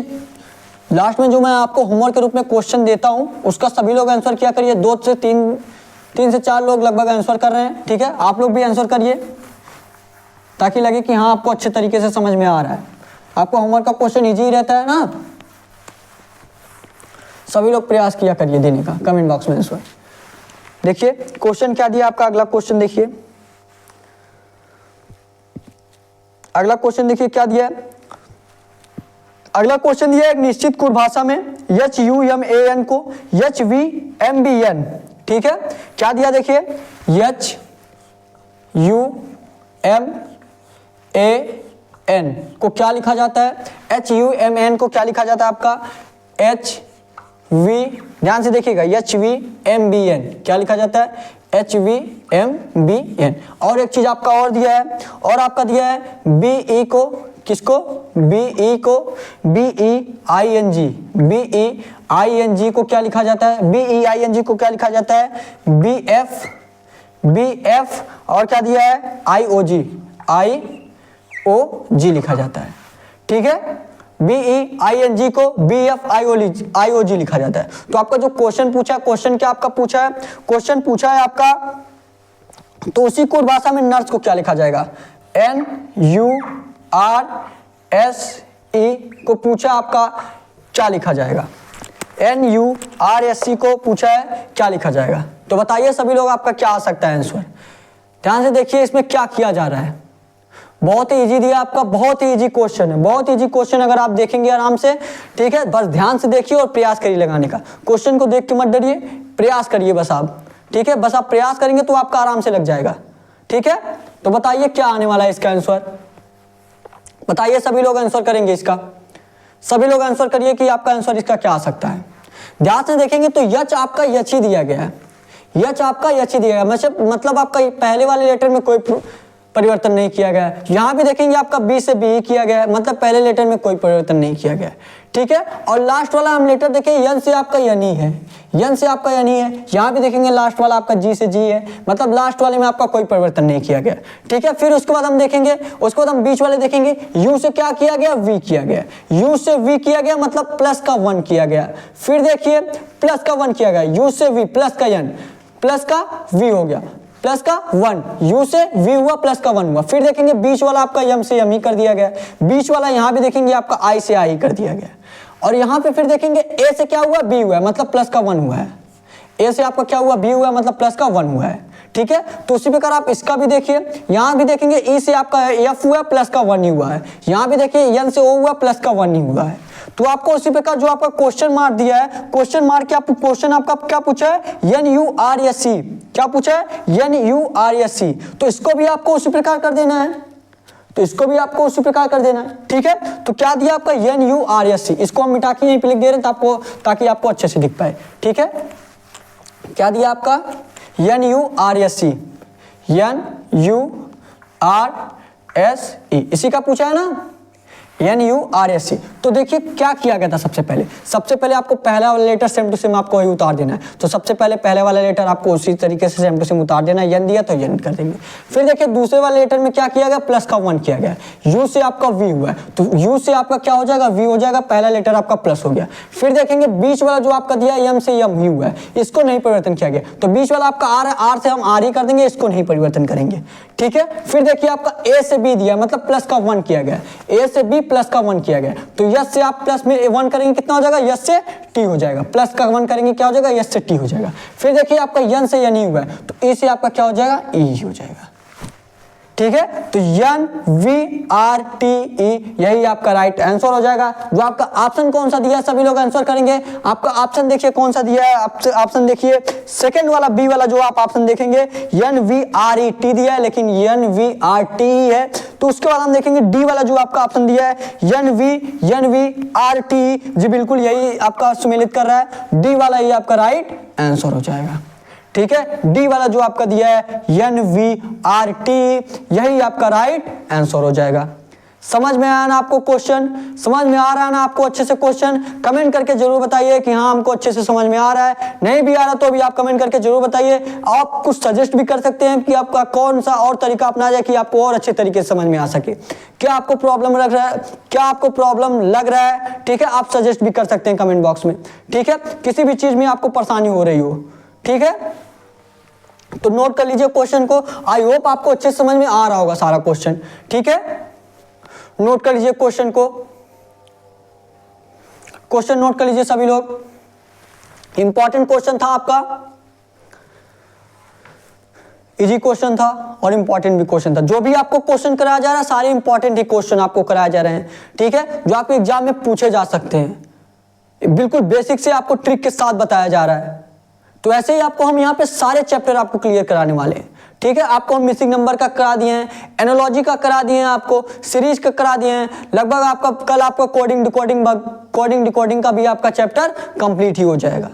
[SPEAKER 1] लास्ट में जो मैं आपको होमवर्क के रूप में क्वेश्चन देता हूँ, उसका सभी लोग आंसर किया करिए। 2 से 3 से 4 लोग लगभग आंसर कर रहे हैं। ठीक है, आप लोग भी आंसर करिए, ताकि लगे कि हाँ आपको अच्छे तरीके से समझ में आ रहा है। आपका होमवर्क का क्वेश्चन ईजी ही रहता है ना। सभी लोग प्रयास किया करिए देने का कमेंट बॉक्स में आंसर। देखिए क्वेश्चन क्या दिया आपका, अगला क्वेश्चन देखिए। अगला क्वेश्चन देखिए क्या दिया है। अगला क्वेश्चन दिया है, एक निश्चित कुल भाषा में HUMAN को HVMBN। ठीक है, क्या दिया देखिए, HUMAN को क्या लिखा जाता है, HUMAN को क्या लिखा जाता है आपका ध्यान से देखिएगा, HVMBN क्या लिखा जाता है, HVMBN। और एक चीज आपका और दिया है, और आपका दिया है BE को, किसको, BE को BEING को क्या लिखा जाता है, BEING को क्या लिखा जाता है, BF और क्या दिया है, IOG लिखा जाता है। ठीक है, BEING को BFIOG लिखा जाता है। तो आपका जो क्वेश्चन पूछा है, क्वेश्चन क्या आपका पूछा है, क्वेश्चन पूछा है आपका, तो उसी कोड भाषा में नर्स को क्या लिखा जाएगा, NURSE को पूछा आपका क्या लिखा जाएगा, NURSE को पूछा है क्या लिखा जाएगा। तो बताइए सभी लोग आपका क्या आ सकता है आंसर। ध्यान से देखिए इसमें क्या किया जा रहा है। बहुत ही इजी दिया आपका, बहुत ही इजी क्वेश्चन है, बहुत इजी क्वेश्चन अगर आप देखेंगे आराम से। ठीक है, बस ध्यान से देखिए और प्रयास करिए लगाने का। क्वेश्चन को देख के मत डरिए, प्रयास करिए बस आप। ठीक है, बस आप प्रयास करेंगे तो आपका आराम से लग जाएगा। ठीक है, तो बताइए क्या आने वाला है इसका आंसर, बताइए सभी लोग आंसर करेंगे इसका। सभी लोग आंसर करिए कि आपका आंसर इसका क्या आ सकता है। ध्यान से देखेंगे तो यच आपका यच ही दिया गया है, यच आपका यच ही दिया गया, मतलब आपका पहले वाले लेटर में कोई परिवर्तन नहीं किया गया है। यहाँ भी देखेंगे आपका बी से बी किया गया है, मतलब पहले लेटर में कोई परिवर्तन नहीं किया गया है। ठीक है, और लास्ट वाला हम लेटर देखें, यन से आपका यनी है, यन से आपका यनी है। यहाँ भी देखेंगे लास्ट वाला आपका जी से जी है, मतलब लास्ट वाले में आपका कोई परिवर्तन नहीं किया गया। ठीक है, फिर उसके बाद हम देखेंगे, उसके बाद हम बीच वाले देखेंगे, यू से क्या किया गया, वी किया गया, यू से वी किया गया, मतलब प्लस का 1 किया गया। फिर देखिए प्लस का 1 किया गया, यू से वी प्लस का एन, प्लस का v हो गया, प्लस का 1, u से v हुआ प्लस का 1 हुआ। फिर देखेंगे बीच वाला आपका m से m ही कर दिया गया, बीच वाला यहाँ भी देखेंगे आपका i से i कर दिया गया, और यहाँ पे फिर देखेंगे a से क्या हुआ, b हुआ है, मतलब प्लस का 1 हुआ है। a से आपका क्या हुआ, b हुआ है, मतलब प्लस का 1 हुआ है। ठीक है, तो उसी प्रकार आप इसका भी देखिए, यहाँ भी देखेंगे e से आपका f हुआ प्लस का 1 ही हुआ है, यहाँ भी देखिए n से o हुआ प्लस का 1 ही हुआ है। तो आपको उसी प्रकार जो आपका क्वेश्चन मार्क दिया है, क्वेश्चन मार्क के आपको क्वेश्चन आपका क्या पूछा है, NURSC, क्या पूछा है, NURSC, तो इसको भी आपको उसी प्रकार कर देना है, तो इसको भी आपको उसी प्रकार कर देना है। ठीक है, तो क्या दिया आपका NURSC, इसको हम मिटा के यहीं पे लिख दे रहे हैं ताकि आपको अच्छे से दिख पाए। ठीक है, क्या दिया आपका NURSC, NURSE, इसी का पूछा है ना, NURSC। तो देखिए क्या किया गया था, सबसे पहले आपको पहला वाला लेटर सेम टू सेम आपको वही उतार देना है। तो सबसे पहले वाला लेटर आपको उसी तरीके से सेम टू सेम उतार देना है, n दिया तो n कर देंगे। फिर देखिए दूसरे वाले लेटर में क्या किया गया, प्लस का 1 किया गया, u से आपका v हुआ है, तो u से आपका क्या हो जाएगा, v हो जाएगा, पहला लेटर आपका प्लस हो गया। फिर देखेंगे बीच वाला जो आपका दिया m से m ही हुआ है, इसको नहीं परिवर्तन किया गया, तो बीच वाला आपका r है, r से हम r ही कर देंगे, इसको नहीं परिवर्तन करेंगे। ठीक है, फिर देखिए आपका a से b दिया, मतलब प्लस का 1 किया गया, a से b प्लस का 1 किया गया, तो यस से आप प्लस में 1 करेंगे कितना हो जाएगा, यस से t हो जाएगा, प्लस का 1 करेंगे क्या हो जाएगा, यस से t हो जाएगा। फिर देखिए आपका n से n ही हुआ है, तो e से आपका क्या हो जाएगा, e हो जाएगा। ठीक है, तो NVRTE यही आपका राइट आंसर हो जाएगा। जो आपका ऑप्शन कौन सा दिया है सभी लोग आंसर करेंगे। आपका ऑप्शन देखिए कौन सा दिया है, ऑप्शन देखिए सेकंड वाला बी वाला जो आप ऑप्शन देखेंगे NVRET दिया है, लेकिन NVRTE है। तो उसके बाद हम देखेंगे डी वाला जो आपका ऑप्शन दिया है NVRTE, जी बिल्कुल यही आपका सुमेलित कर रहा है, डी वाला ही आपका राइट आंसर हो जाएगा। ठीक है, डी वाला जो आपका दिया है NVRT यही आपका राइट आंसर हो जाएगा। समझ में आया ना आपको क्वेश्चन, समझ में आ रहा है ना आपको अच्छे से क्वेश्चन, कमेंट करके जरूर बताइए कि हाँ हमको अच्छे से समझ में आ रहा है। नहीं भी आ रहा तो भी आप कमेंट करके जरूर बताइए। आप कुछ सजेस्ट भी कर सकते हैं कि आपका कौन सा और तरीका अपना जाए कि आपको और अच्छे तरीके से समझ में आ सके। क्या आपको प्रॉब्लम लग रहा है, क्या आपको प्रॉब्लम लग रहा है, ठीक है, आप सजेस्ट भी कर सकते हैं कमेंट बॉक्स में। ठीक है, किसी भी चीज में आपको परेशानी हो रही हो, ठीक है, तो नोट कर लीजिए क्वेश्चन को। आई होप आपको अच्छे समझ में आ रहा होगा सारा क्वेश्चन। ठीक है, नोट कर लीजिए क्वेश्चन को, क्वेश्चन नोट कर लीजिए सभी लोग। इंपॉर्टेंट क्वेश्चन था आपका, इजी क्वेश्चन था और इंपॉर्टेंट भी क्वेश्चन था। जो भी आपको क्वेश्चन कराया जा रहा है सारे इंपॉर्टेंट ही क्वेश्चन आपको कराए जा रहे हैं। ठीक है, जो आपके एग्जाम में पूछे जा सकते हैं, बिल्कुल बेसिक से आपको ट्रिक के साथ बताया जा रहा है। तो ऐसे ही आपको हम यहाँ पे सारे चैप्टर आपको क्लियर कराने वाले हैं। ठीक है, आपको हम मिसिंग नंबर का करा दिए हैं, एनालॉजी का करा दिए हैं, आपको सीरीज का करा दिए हैं। लगभग आपका कल आपका कोडिंग डिकोडिंग का भी आपका चैप्टर कंप्लीट ही हो जाएगा।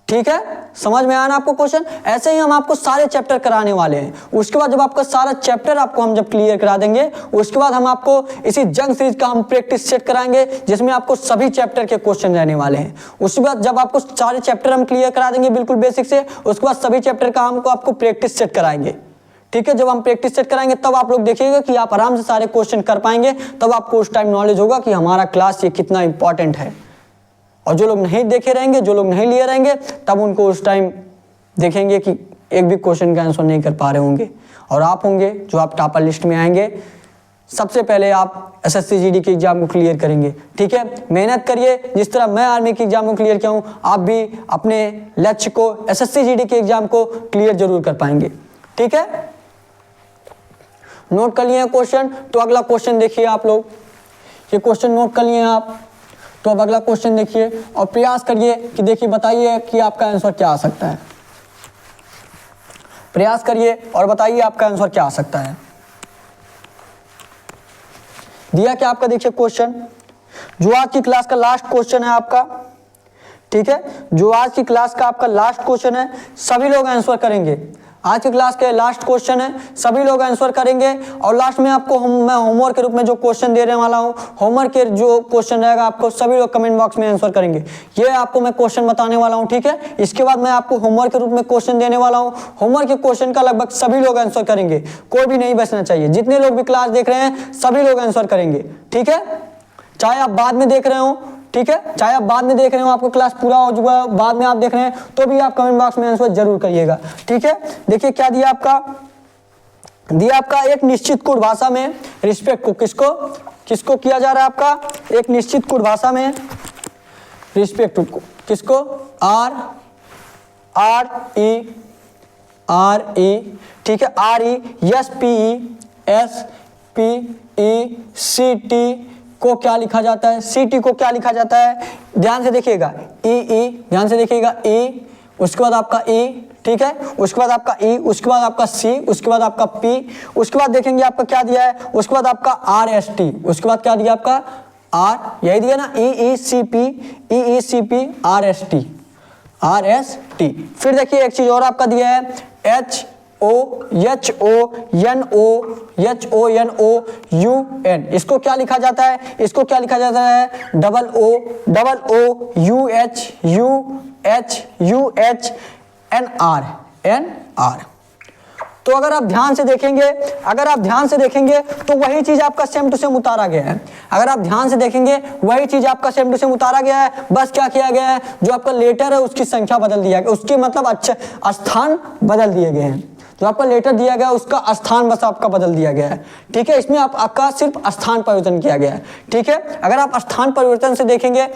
[SPEAKER 1] ठीक है, समझ में आया ना आपको क्वेश्चन। ऐसे ही हम आपको सारे चैप्टर कराने वाले हैं। उसके बाद जब आपका सारा चैप्टर आपको हम जब क्लियर करा देंगे, उसके बाद हम आपको इसी जंग सीरीज का हम प्रैक्टिस सेट कराएंगे, जिसमें आपको सभी चैप्टर के क्वेश्चन रहने वाले हैं। उसके बाद जब आपको सारे चैप्टर हम क्लियर करा देंगे बिल्कुल बेसिक से, उसके बाद सभी चैप्टर का हमको आपको प्रैक्टिस सेट कराएंगे। ठीक है, जब हम प्रैक्टिस सेट कराएंगे तब आप लोग देखिएगा कि आप आराम से सारे क्वेश्चन कर पाएंगे। तब आपको उस टाइम नॉलेज होगा कि हमारा क्लास ये कितना इंपॉर्टेंट है। और जो लोग नहीं देखे रहेंगे, जो लोग नहीं लिए रहेंगे, तब उनको उस टाइम देखेंगे कि एक भी क्वेश्चन का आंसर नहीं कर पा रहे होंगे। और आप होंगे जो आप टॉपर लिस्ट में आएंगे, सबसे पहले आप एसएससी जीडी के एग्जाम को क्लियर करेंगे। ठीक है, मेहनत करिए, जिस तरह मैं आर्मी के एग्जाम को क्लियर किया हूँ, आप भी अपने लक्ष्य को एसएससी जीडी के एग्जाम को क्लियर जरूर कर पाएंगे। ठीक है, नोट कर लिए क्वेश्चन। तो अगला क्वेश्चन देखिए आप लोग, ये क्वेश्चन नोट कर लिए आप, तो अब अगला क्वेश्चन देखिए और प्रयास करिए कि देखिए बताइए कि आपका आंसर क्या आ सकता है। प्रयास करिए और बताइए आपका आंसर क्या आ सकता है। दिया क्या आपका, देखिए क्वेश्चन जो आज की क्लास का लास्ट क्वेश्चन है आपका। ठीक है, जो आज की क्लास का आपका लास्ट क्वेश्चन है, सभी लोग आंसर करेंगे। आज की क्लास के लास्ट क्वेश्चन है, सभी लोग आंसर करेंगे। और लास्ट में आपको मैं होमवर्क के रूप में जो क्वेश्चन देने वाला हूँ, होमवर्क के जो क्वेश्चन रहेगा आपको सभी लोग कमेंट बॉक्स में आंसर करेंगे। ये आपको मैं क्वेश्चन बताने वाला हूँ। ठीक है, इसके बाद मैं आपको होमवर्क के रूप में क्वेश्चन देने वाला हूँ। होमवर्क के क्वेश्चन का लगभग सभी लोग आंसर करेंगे, कोई भी नहीं बचना चाहिए। जितने लोग भी क्लास देख रहे हैं सभी लोग आंसर करेंगे। ठीक है, चाहे आप बाद में देख रहे हो, ठीक है, चाहे आप बाद में देख रहे हो, आपको क्लास पूरा हो चुका है, बाद में आप देख रहे हैं, तो भी आप कमेंट बॉक्स में आंसर जरूर करिएगा। ठीक है, देखिए क्या दिया आपका एक निश्चित कोड भाषा में रिस्पेक्ट को किसको किया जा रहा है आपका, एक निश्चित कोड भाषा में रिस्पेक्ट को किसको, आर ई, ठीक है, RESPECT को क्या लिखा जाता है, CT को क्या लिखा जाता है, ध्यान से देखिएगा, ध्यान से देखिएगा, उसके बाद आपका E, ठीक है, उसके बाद आपका E, उसके बाद आपका C, उसके बाद आपका P, उसके बाद देखेंगे आपका क्या दिया है, उसके बाद आपका RST, उसके बाद क्या दिया आपका R, यही दिया ना, EECP RST। फिर देखिए एक चीज और आपका दिया है HONOUN, इसको क्या लिखा जाता है, इसको क्या लिखा जाता है, OOUHUHNR। तो अगर आप ध्यान से देखेंगे तो वही चीज आपका सेम टू सेम उतारा गया है। अगर आप ध्यान से देखेंगे वही चीज आपका सेम टू सेम उतारा गया है, बस क्या किया गया है, जो आपका लेटर है उसकी संख्या बदल दिया गया, उसके मतलब अच्छे स्थान बदल दिए गए हैं। जो आपका लेटर दिया गया उसका स्थान बस आपका बदल दिया गया है। ठीक है, इसमें आपका सिर्फ स्थान परिवर्तन किया गया है। ठीक है, अगर आप स्थान परिवर्तन से देखेंगे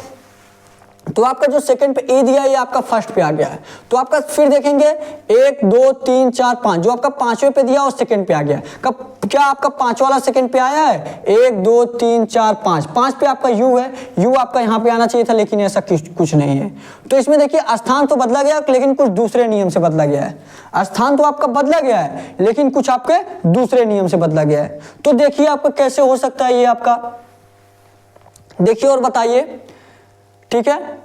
[SPEAKER 1] तो आपका जो सेकंड पे ए दिया है ये आपका फर्स्ट पे आ गया है। तो आपका फिर देखेंगे 1 2 3 4 5, जो आपका पांचवें पे दिया और सेकंड पे आ गया। कब क्या आपका पांच वाला सेकंड पे आया है, 1 2 3 4 5, 5 पे आपका यू है, यू आपका यहाँ पे आना चाहिए था, लेकिन ऐसा कुछ नहीं है। तो इसमें देखिए स्थान तो बदला गया, लेकिन कुछ दूसरे नियम से बदला गया है। स्थान तो आपका बदला गया है, लेकिन कुछ आपके दूसरे नियम से बदला गया है। तो देखिए आपका कैसे हो सकता है ये आपका, देखिए और बताइए। ठीक है,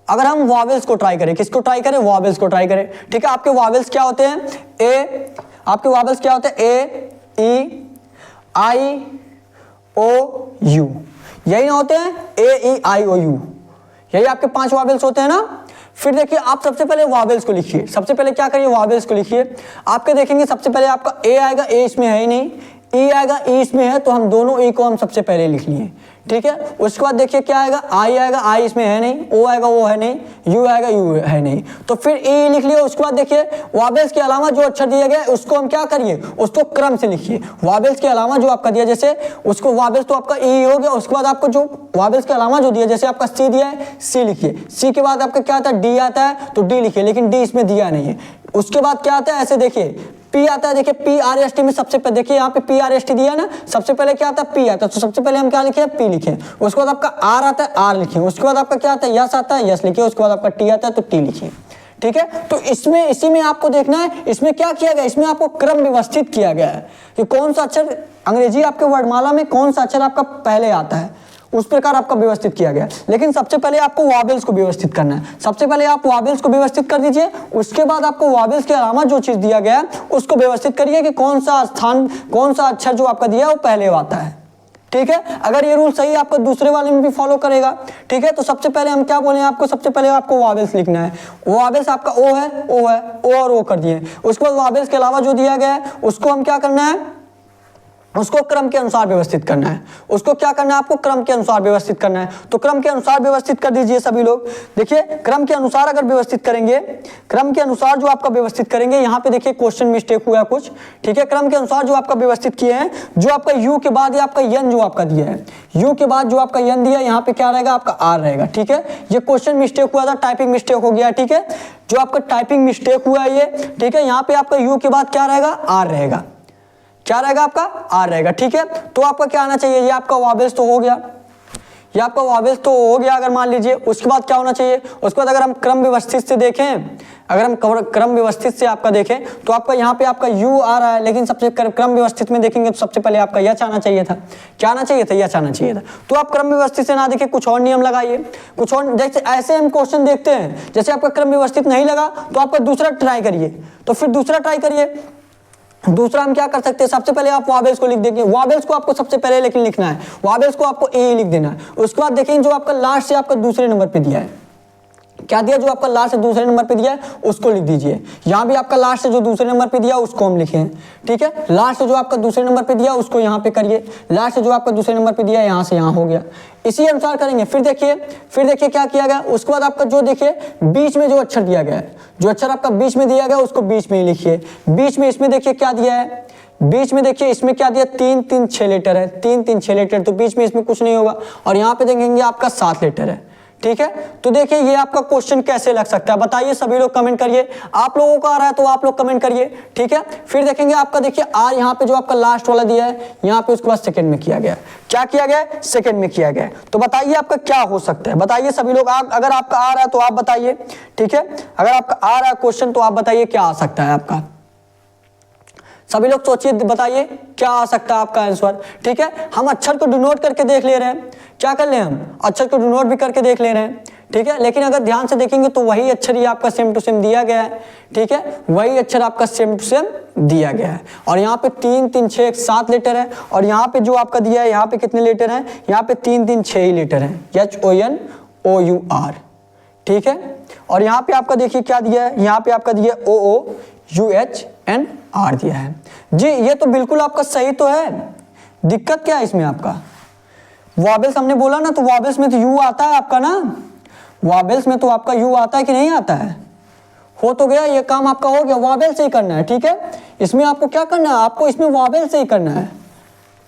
[SPEAKER 1] अगर हम वॉवेल्स को ट्राई करें, किसको ट्राई करें, वॉवेल्स को ट्राई करें। ठीक है, आपके वॉवेल्स क्या होते हैं, आपके वॉवेल्स क्या होते हैं, ए ई आई ओ यू, यही ना होते हैं, ए ई आई ओ यू, यही आपके 5 वॉवेल्स होते हैं ना। फिर देखिए आप सबसे पहले वॉवेल्स को लिखिए, सबसे पहले क्या करिए, वॉवेल्स को लिखिए। आपके देखेंगे सबसे पहले आपका ए आएगा, ए इसमें है ही नहीं, ई आएगा, ई इसमें है, तो हम दोनों ई को हम सबसे पहले लिख लिए। ठीक है, उसके बाद देखिए क्या आएगा, आई आएगा, आई इसमें है नहीं, ओ आएगा, वो है नहीं, यू आएगा, यू है नहीं, तो फिर ई लिख लिया। उसके बाद देखिए वॉवेल्स के अलावा जो अक्षर दिया गया है उसको हम क्या करिए, उसको क्रम से लिखिए। वॉवेल्स के अलावा जो आपका दिया, जैसे उसको वॉवेल्स तो आपका ई हो गया, उसके बाद आपको जो वॉवेल्स के अलावा जो दिया, जैसे आपका सी दिया है, सी लिखिए। सी के बाद आपका क्या आता है, डी आता है, तो डी लिखिए, लेकिन डी इसमें दिया नहीं है। उसके बाद क्या आता है, ऐसे देखिए पी आता है, देखिए पी आर एस टी में सबसे पहले देखिए यहाँ पे पी आर एस टी दिया है ना, सबसे पहले क्या आता है, पी आता है, तो सबसे पहले हम क्या लिखे, पी लिखे। उसके बाद आपका आर आता है, आर लिखिए। उसके बाद आपका क्या आता है, यस आता है, यस लिखिए। उसके बाद आपका टी आता है, तो टी लिखिए। ठीक है, तो इसमें इसी में आपको देखना है, इसमें क्या किया गया, इसमें आपको क्रम व्यवस्थित किया गया है कि कौन सा अक्षर अंग्रेजी आपके वर्णमाला में कौन सा अक्षर आपका पहले आता है, उस प्रकार आपका व्यवस्थित किया गया। लेकिन सबसे पहले आपको वॉवेल्स को व्यवस्थित करना है। सबसे पहले आप वॉवेल्स को व्यवस्थित कर दीजिए, उसके बाद आपको वॉवेल्स के अलावा जो चीज दिया गया है उसको व्यवस्थित करिए कि कौन सा स्थान, कौन सा अक्षर जो आपका दिया है वो पहले आता है। ठीक है, अगर ये रूल सही आपका दूसरे वाले में भी फॉलो करेगा। ठीक है, तो सबसे पहले हम क्या बोले आपको, सबसे पहले आपको वॉवेल्स लिखना है। वॉवेल्स आपका ओ है, ओ है, ओ और ओ कर दिए। उसके बाद वॉवेल्स के अलावा जो दिया गया है उसको हम क्या करना है, उसको क्रम के अनुसार व्यवस्थित करना है। उसको क्या करना है, आपको क्रम के अनुसार व्यवस्थित करना है। तो क्रम के अनुसार व्यवस्थित कर दीजिए सभी लोग। देखिए क्रम के अनुसार अगर व्यवस्थित करेंगे, क्रम के अनुसार जो आपका व्यवस्थित करेंगे, यहाँ पे देखिए क्वेश्चन मिस्टेक हुआ है कुछ। ठीक है, क्रम के अनुसार जो आपका व्यवस्थित किए हैं, जो आपका यू के बाद या आपका यन जो आपका दिया है, यू के बाद जो आपका यन दिया है, यहाँ पे क्या रहेगा, आपका आर रहेगा। ठीक है, ये क्वेश्चन मिस्टेक हुआ था, टाइपिंग मिस्टेक हो गया। ठीक है, जो आपका टाइपिंग मिस्टेक हुआ है ये, ठीक है, यहाँ पे आपका यू के बाद क्या रहेगा, आर रहेगा। क्या रहेगा, आपका आर रहेगा। ठीक है, तो आपका क्या आना चाहिए, ये आपका वॉवेल्स तो हो गया, ये आपका वॉवेल्स तो हो गया अगर मान लीजिए। उसके बाद क्या होना चाहिए, उसके बाद अगर हम क्रम व्यवस्थित से देखें, अगर हम क्रम व्यवस्थित से आपका देखें तो आपका यहाँ पे आपका यू आ रहा है, लेकिन सबसे क्रम व्यवस्थित में देखेंगे तो सबसे पहले आपका यच आना चाहिए था। क्या आना चाहिए था, यच आना चाहिए था। तो आप क्रम व्यवस्थित से ना देखें, कुछ और नियम लगाइए, कुछ और। जैसे ऐसे हम क्वेश्चन देखते हैं, जैसे आपका क्रम व्यवस्थित नहीं लगा तो आपका दूसरा ट्राई करिए, तो फिर दूसरा ट्राई करिए। दूसरा हम क्या कर सकते हैं, सबसे पहले आप वॉवेल्स को लिख देंगे। वॉवेल्स को आपको सबसे पहले लेकिन लिखना है, वॉवेल्स को आपको ए लिख देना है। उसके बाद देखेंगे जो आपका लास्ट से आपका दूसरे नंबर पे दिया है, क्या दिया, जो आपका लास्ट से दूसरे नंबर पे दिया है उसको लिख दीजिए। यहाँ भी आपका लास्ट से जो दूसरे नंबर पे दिया उसको हम लिखे हैं, ठीक है। लास्ट से जो आपका दूसरे नंबर पे दिया उसको यहाँ पे करिए, लास्ट से जो आपका दूसरे नंबर पे दिया यहाँ से यहाँ हो गया, इसी अनुसार करेंगे। फिर देखिए क्या किया गया, उसके बाद आपका जो देखिए बीच में जो अक्षर दिया गया है, जो अक्षर आपका बीच में दिया गया उसको बीच में ही लिखिए। बीच में इसमें देखिए क्या दिया है, बीच में देखिए इसमें क्या दिया, 3 3 6 लेटर है, 3 3 6 लेटर, तो बीच में इसमें कुछ नहीं होगा। और यहाँ पे देखेंगे आपका 7 लेटर है, ठीक है। तो देखिए ये आपका क्वेश्चन कैसे लग सकता है, बताइए सभी लोग कमेंट करिए। आप लोगों को आ रहा है तो आप लोग कमेंट करिए, ठीक है। फिर देखेंगे आपका देखिए आर यहाँ पे जो आपका लास्ट वाला दिया है यहाँ पे, उसके बाद सेकंड में किया गया, क्या किया गया, सेकंड में किया गया। तो बताइए आपका क्या हो सकता है, बताइए सभी लोग। अगर आपका आ रहा है तो आप बताइए, ठीक है। अगर आपका आ रहा है क्वेश्चन तो आप बताइए क्या आ सकता है आपका। सभी लोग सोचिए, बताइए क्या आ सकता है आपका आंसर, ठीक है। हम अक्षर को डिनोट करके देख ले रहे हैं, क्या कर ले, हम अक्षर को डिनोट भी करके देख ले रहे हैं, ठीक है। लेकिन अगर ध्यान से देखेंगे तो वही अक्षर ही आपका सेम टू सेम दिया गया है, ठीक है। वही अक्षर आपका सेम टू सेम दिया गया है। और यहाँ पे 3 3 6 7 लेटर है, और यहाँ पे जो आपका दिया है यहाँ पे कितने लेटर हैं, यहाँ पे 3 3 6 ही लेटर हैं, HONOUR, ठीक है। और यहाँ पे आपका देखिए क्या दिया है, यहाँ पे आपका दिया OOUHNR दिया है जी। ये तो बिल्कुल आपका सही तो है, दिक्कत क्या है इसमें आपका। वॉबल्स हमने बोला ना, तो वॉबल्स में तो यू आता है आपका ना, वॉबल्स में तो आपका यू आता है कि नहीं आता है, हो तो गया, ये काम आपका हो गया, वॉबल से ही करना है, ठीक है। इसमें आपको क्या करना है, आपको इसमें वॉबल से ही करना है,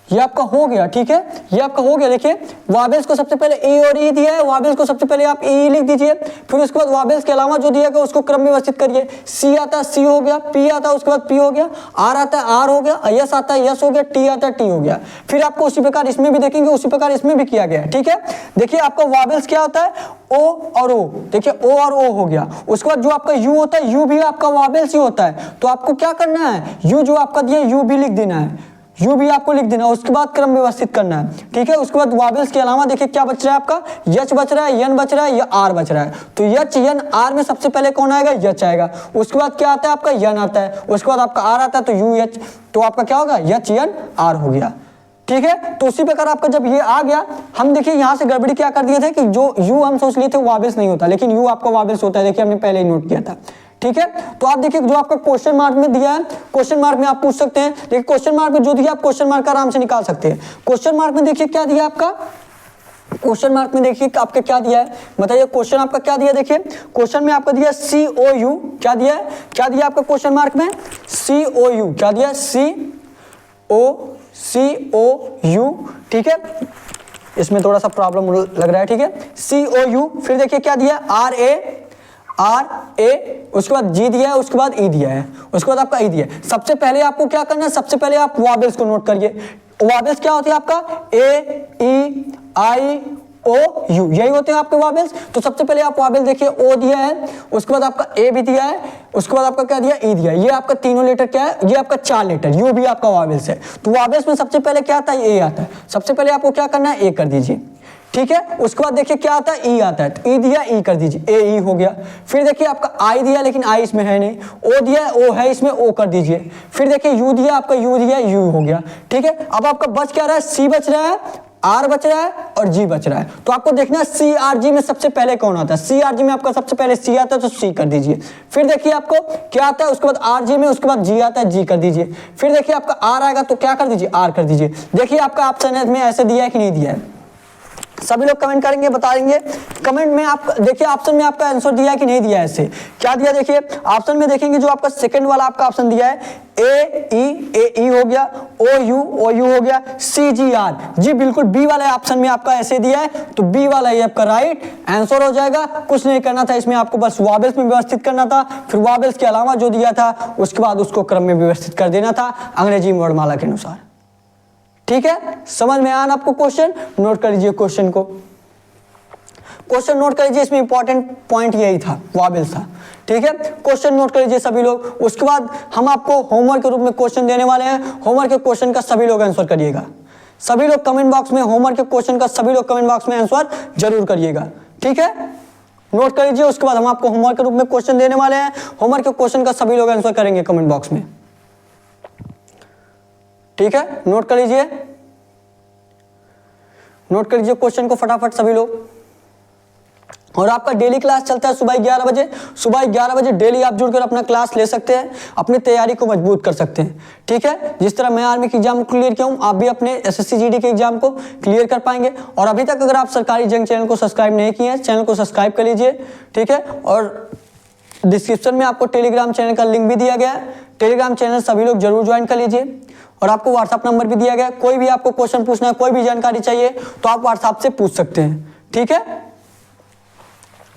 [SPEAKER 1] ये आपका हो गया, ठीक है। ये आपका हो गया। देखिए वॉबल्स को सबसे पहले ए और ई दिया है, वॉबल्स को सबसे पहले आप ई लिख दीजिए। फिर उसके बाद वॉबल्स के अलावा जो दिया गया उसको क्रम में व्यवस्थित करिए। सी आता है, सी हो गया, पी आता है, उसके बाद पी हो गया, आर आता है, आर हो गया, यस आता है, यस हो गया, टी आता है, टी हो गया। फिर आपको उसी प्रकार इसमें भी देखेंगे, उसी प्रकार इसमें भी किया गया, ठीक है। देखिए आपका वॉबल्स क्या होता है, ओ और ओ, देखिए ओ और ओ हो गया। उसके बाद जो आपका यू होता है, यू भी आपका वॉबल्स ही होता है, तो आपको क्या करना है, यू जो आपका दिया यू भी लिख देना है, यू भी आपको लिख देना, उसके बाद क्रम व्यवस्थित करना है, ठीक है। उसके बाद वॉबल्स के अलावा देखिए क्या बच रहा है आपका, यच बच रहा है, यन बच रहा है, या आर बच रहा है। तो यच यन आर में सबसे पहले कौन आएगा, यच आएगा। उसके बाद क्या आता है आपका, यन आता है। उसके बाद आपका आर आता है, तो यू एच, तो आपका क्या होगा, यच यन आर हो गया, ठीक है। तो उसी प्रकार आपका जब ये आ गया, हम देखिए यहाँ से गड़बड़ी क्या कर दिए थे कि जो यू हम सोच लिए थे वॉबल्स नहीं होता, लेकिन यू आपका वॉबल्स होता है, देखिए हमने पहले ही नोट किया था, ठीक है। तो आप देखिए जो आपका क्वेश्चन मार्क में दिया है, क्वेश्चन मार्क में आप पूछ सकते हैं, देखिए क्वेश्चन मार्क में जो दिया आप क्वेश्चन मार्क आराम से निकाल सकते हैं। क्वेश्चन मार्क में देखिए क्या दिया आपका, क्वेश्चन मार्क में देखिए आपका क्या दिया है, बताइए क्वेश्चन आपका क्या दिया। देखिए क्वेश्चन में आपका दिया COU, क्या दिया है, क्या दिया आपका क्वेश्चन मार्क में, COU, क्या दिया, COU, ठीक है। इसमें थोड़ा सा प्रॉब्लम लग रहा है, ठीक है, COU। फिर देखिए क्या दिया, RA, उसके बाद G दिया है, उसके बाद E दिया है, उसके बाद आपका E दिया है। सबसे पहले आपको क्या करना है, सबसे पहले आप वॉबल्स को नोट करिए। वॉबल्स क्या होती है आपका, AEIOU, यही होते हैं आपके वॉबल्स। तो सबसे पहले आप वॉबल देखिए, O दिया है, उसके बाद आपका A भी दिया है, उसके बाद आपका क्या दिया, E दिया है। ये आपका तीनों लेटर क्या है, ये आपका 4 लेटर, U भी आपका वॉबल्स है। तो वॉबल्स में सबसे पहले क्या आता है, A आता है। सबसे पहले आपको क्या करना है, A कर दीजिए, ठीक है। उसके बाद देखिए क्या आता है, ई आता है, तो ई दिया, ई कर दीजिए, ए ई हो गया। फिर देखिए आपका आई दिया, लेकिन आई इसमें है नहीं, ओ दिया, ओ है इसमें, ओ कर दीजिए। फिर देखिए यू दिया, आपका यू दिया, यू हो गया, ठीक है। अब आपका बच क्या रहा है, सी बच रहा है, आर बच रहा है और जी बच रहा है। तो आपको देखना है सी आर जी में सबसे पहले कौन आता है, सी आर जी में आपका सबसे पहले सी आता है, तो सी कर दीजिए। फिर देखिए आपको क्या आता है, उसके बाद आर जी में, उसके बाद जी आता है, जी कर दीजिए। फिर देखिए आपका आर आएगा तो क्या कर दीजिए, आर कर दीजिए। देखिए आपका ऑप्शन में ऐसे दिया है कि नहीं दिया है, सभी लोग कमेंट करेंगे, बताएंगे कमेंट में। आप देखिए ऑप्शन में आपका आंसर दिया है कि नहीं दिया है, ऐसे क्या दिया। देखिए ऑप्शन में देखेंगे जो आपका सेकंड वाला आपका ऑप्शन दिया है, ए ई हो गया, ओ यू हो गया, सी जी आर जी, बिल्कुल बी वाला ऑप्शन में आपका ऐसे दिया है, तो बी वाला ये आपका राइट आंसर हो जाएगा। कुछ नहीं करना था इसमें, आपको बस वॉबल्स में व्यवस्थित करना था, फिर वॉबल्स के अलावा जो दिया था उसके बाद उसको क्रम में व्यवस्थित कर देना था अंग्रेजी वर्णमाला के अनुसार, ठीक है। समझ में आया आपको क्वेश्चन, नोट कर लीजिए क्वेश्चन को, क्वेश्चन नोट कर लीजिए। इसमें इंपॉर्टेंट पॉइंट यही था, वॉबल्स था, ठीक है। क्वेश्चन नोट कर लीजिए सभी लोग। उसके बाद हम आपको होमवर्क के रूप में क्वेश्चन देने वाले हैं, होमवर्क के क्वेश्चन का सभी लोग आंसर करिएगा। सभी लोग कमेंट बॉक्स में होमवर्क के क्वेश्चन का सभी लोग कमेंट बॉक्स में आंसर जरूर करिएगा, ठीक है। नोट कर लीजिए। उसके बाद हम आपको होमवर्क के रूप में क्वेश्चन देने वाले हैं, होमवर्क के क्वेश्चन का सभी लोग आंसर करेंगे कमेंट बॉक्स में, ठीक है। नोट कर लीजिए, नोट कर लीजिए क्वेश्चन को फटाफट सभी लोग। और आपका डेली क्लास चलता है सुबह 11 बजे। सुबह 11 बजे डेली आप जुड़कर अपना क्लास ले सकते हैं, अपनी तैयारी को मजबूत कर सकते हैं। ठीक है, जिस तरह मैं आर्मी के एग्जाम को क्लियर किया हूँ, आप भी अपने एसएससी जीडी के एग्जाम को क्लियर कर पाएंगे। और अभी तक अगर आप सरकारी जंग चैनल को सब्सक्राइब नहीं किए हैं, चैनल को सब्सक्राइब कर लीजिए। ठीक है, और डिस्क्रिप्शन में आपको टेलीग्राम चैनल का लिंक भी दिया गया है, टेलीग्राम चैनल सभी लोग जरूर ज्वाइन कर लीजिए। और आपको व्हाट्सअप नंबर भी दिया गया है, कोई भी आपको क्वेश्चन पूछना है, कोई भी जानकारी चाहिए तो आप व्हाट्सएप से पूछ सकते हैं। ठीक है,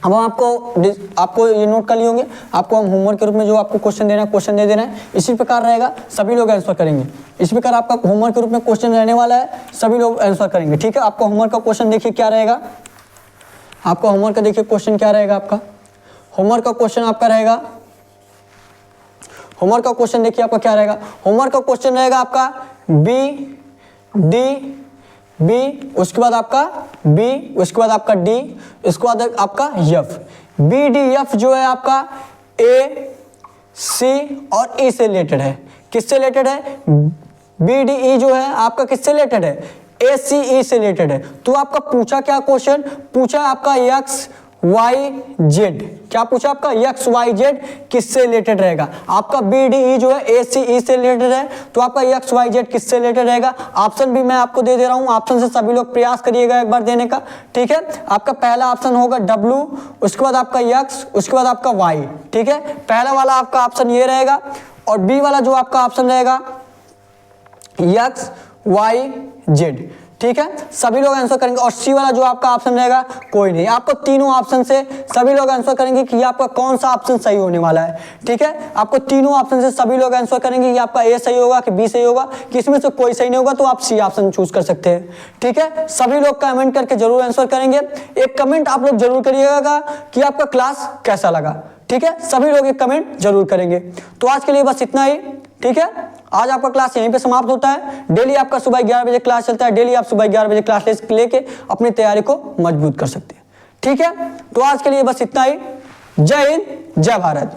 [SPEAKER 1] अब हम आपको ये नोट कर लिए होंगे, आपको हम होमवर्क के रूप में जो आपको क्वेश्चन देना है, क्वेश्चन दे देना है, इसी प्रकार रहेगा, सभी लोग आंसर करेंगे। इस प्रकार आपका होमवर्क के रूप में क्वेश्चन रहने वाला है, सभी लोग आंसर करेंगे। ठीक है, आपका होमवर्क का क्वेश्चन देखिए क्या रहेगा, आपका होमवर्क का देखिए क्वेश्चन क्या रहेगा। आपका होमवर्क का क्वेश्चन आपका रहेगा, होमवर्क का क्वेश्चन देखिए आपका क्या रहेगा। होमवर्क का क्वेश्चन रहेगा आपका बी डी बी, उसके बाद आपका बी, उसके बाद आपका डी, उसके बाद आपका एफ। बी डी एफ जो है आपका ए सी और ई से रिलेटेड है। किससे रिलेटेड है? बी डी ई जो है आपका किससे रिलेटेड है? ए सी ई से रिलेटेड है। तो आपका पूछा क्या क्वेश्चन, पूछा आपका एक्स वाई जेड, क्या पूछा आपका एक्स वाई जेड किससे रिलेटेड रहेगा। आपका बी डी ई जो है ए सी ई से रिलेटेड है, तो आपका एक्स वाई जेड किससे रिलेटेड रहेगा। ऑप्शन भी मैं आपको दे दे रहा हूं, ऑप्शन से सभी लोग प्रयास करिएगा एक बार देने का। ठीक है, आपका पहला ऑप्शन होगा डब्ल्यू, उसके बाद आपका एक्स, उसके बाद आपका वाई। ठीक है, पहला वाला आपका ऑप्शन ये रहेगा। और बी वाला जो आपका ऑप्शन रहेगा एक्स वाई जेड। ठीक है, सभी लोग आंसर करेंगे। और सी वाला जो आपका ऑप्शन रहेगा कोई नहीं। आपको तीनों ऑप्शन से सभी लोग आंसर करेंगे कि आपका कौन सा ऑप्शन सही होने वाला है। ठीक है, आपको तीनों ऑप्शन से सभी लोग आंसर करेंगे कि आपका ए सही होगा कि बी सही होगा, कि इसमें से कोई सही नहीं होगा तो आप सी ऑप्शन चूज कर सकते हैं। ठीक है, सभी लोग कमेंट करके जरूर आंसर करेंगे। एक कमेंट आप लोग जरूर करिएगा कि आपका क्लास कैसा लगा। ठीक है, सभी लोग एक कमेंट जरूर करेंगे। तो आज के लिए बस इतना ही। ठीक है, आज आपका क्लास यहीं पे समाप्त होता है। डेली आपका सुबह 11 बजे क्लास चलता है, डेली आप सुबह 11 बजे क्लास लेके अपनी तैयारी को मजबूत कर सकते हैं। ठीक है, तो आज के लिए बस इतना ही। जय हिंद, जय भारत।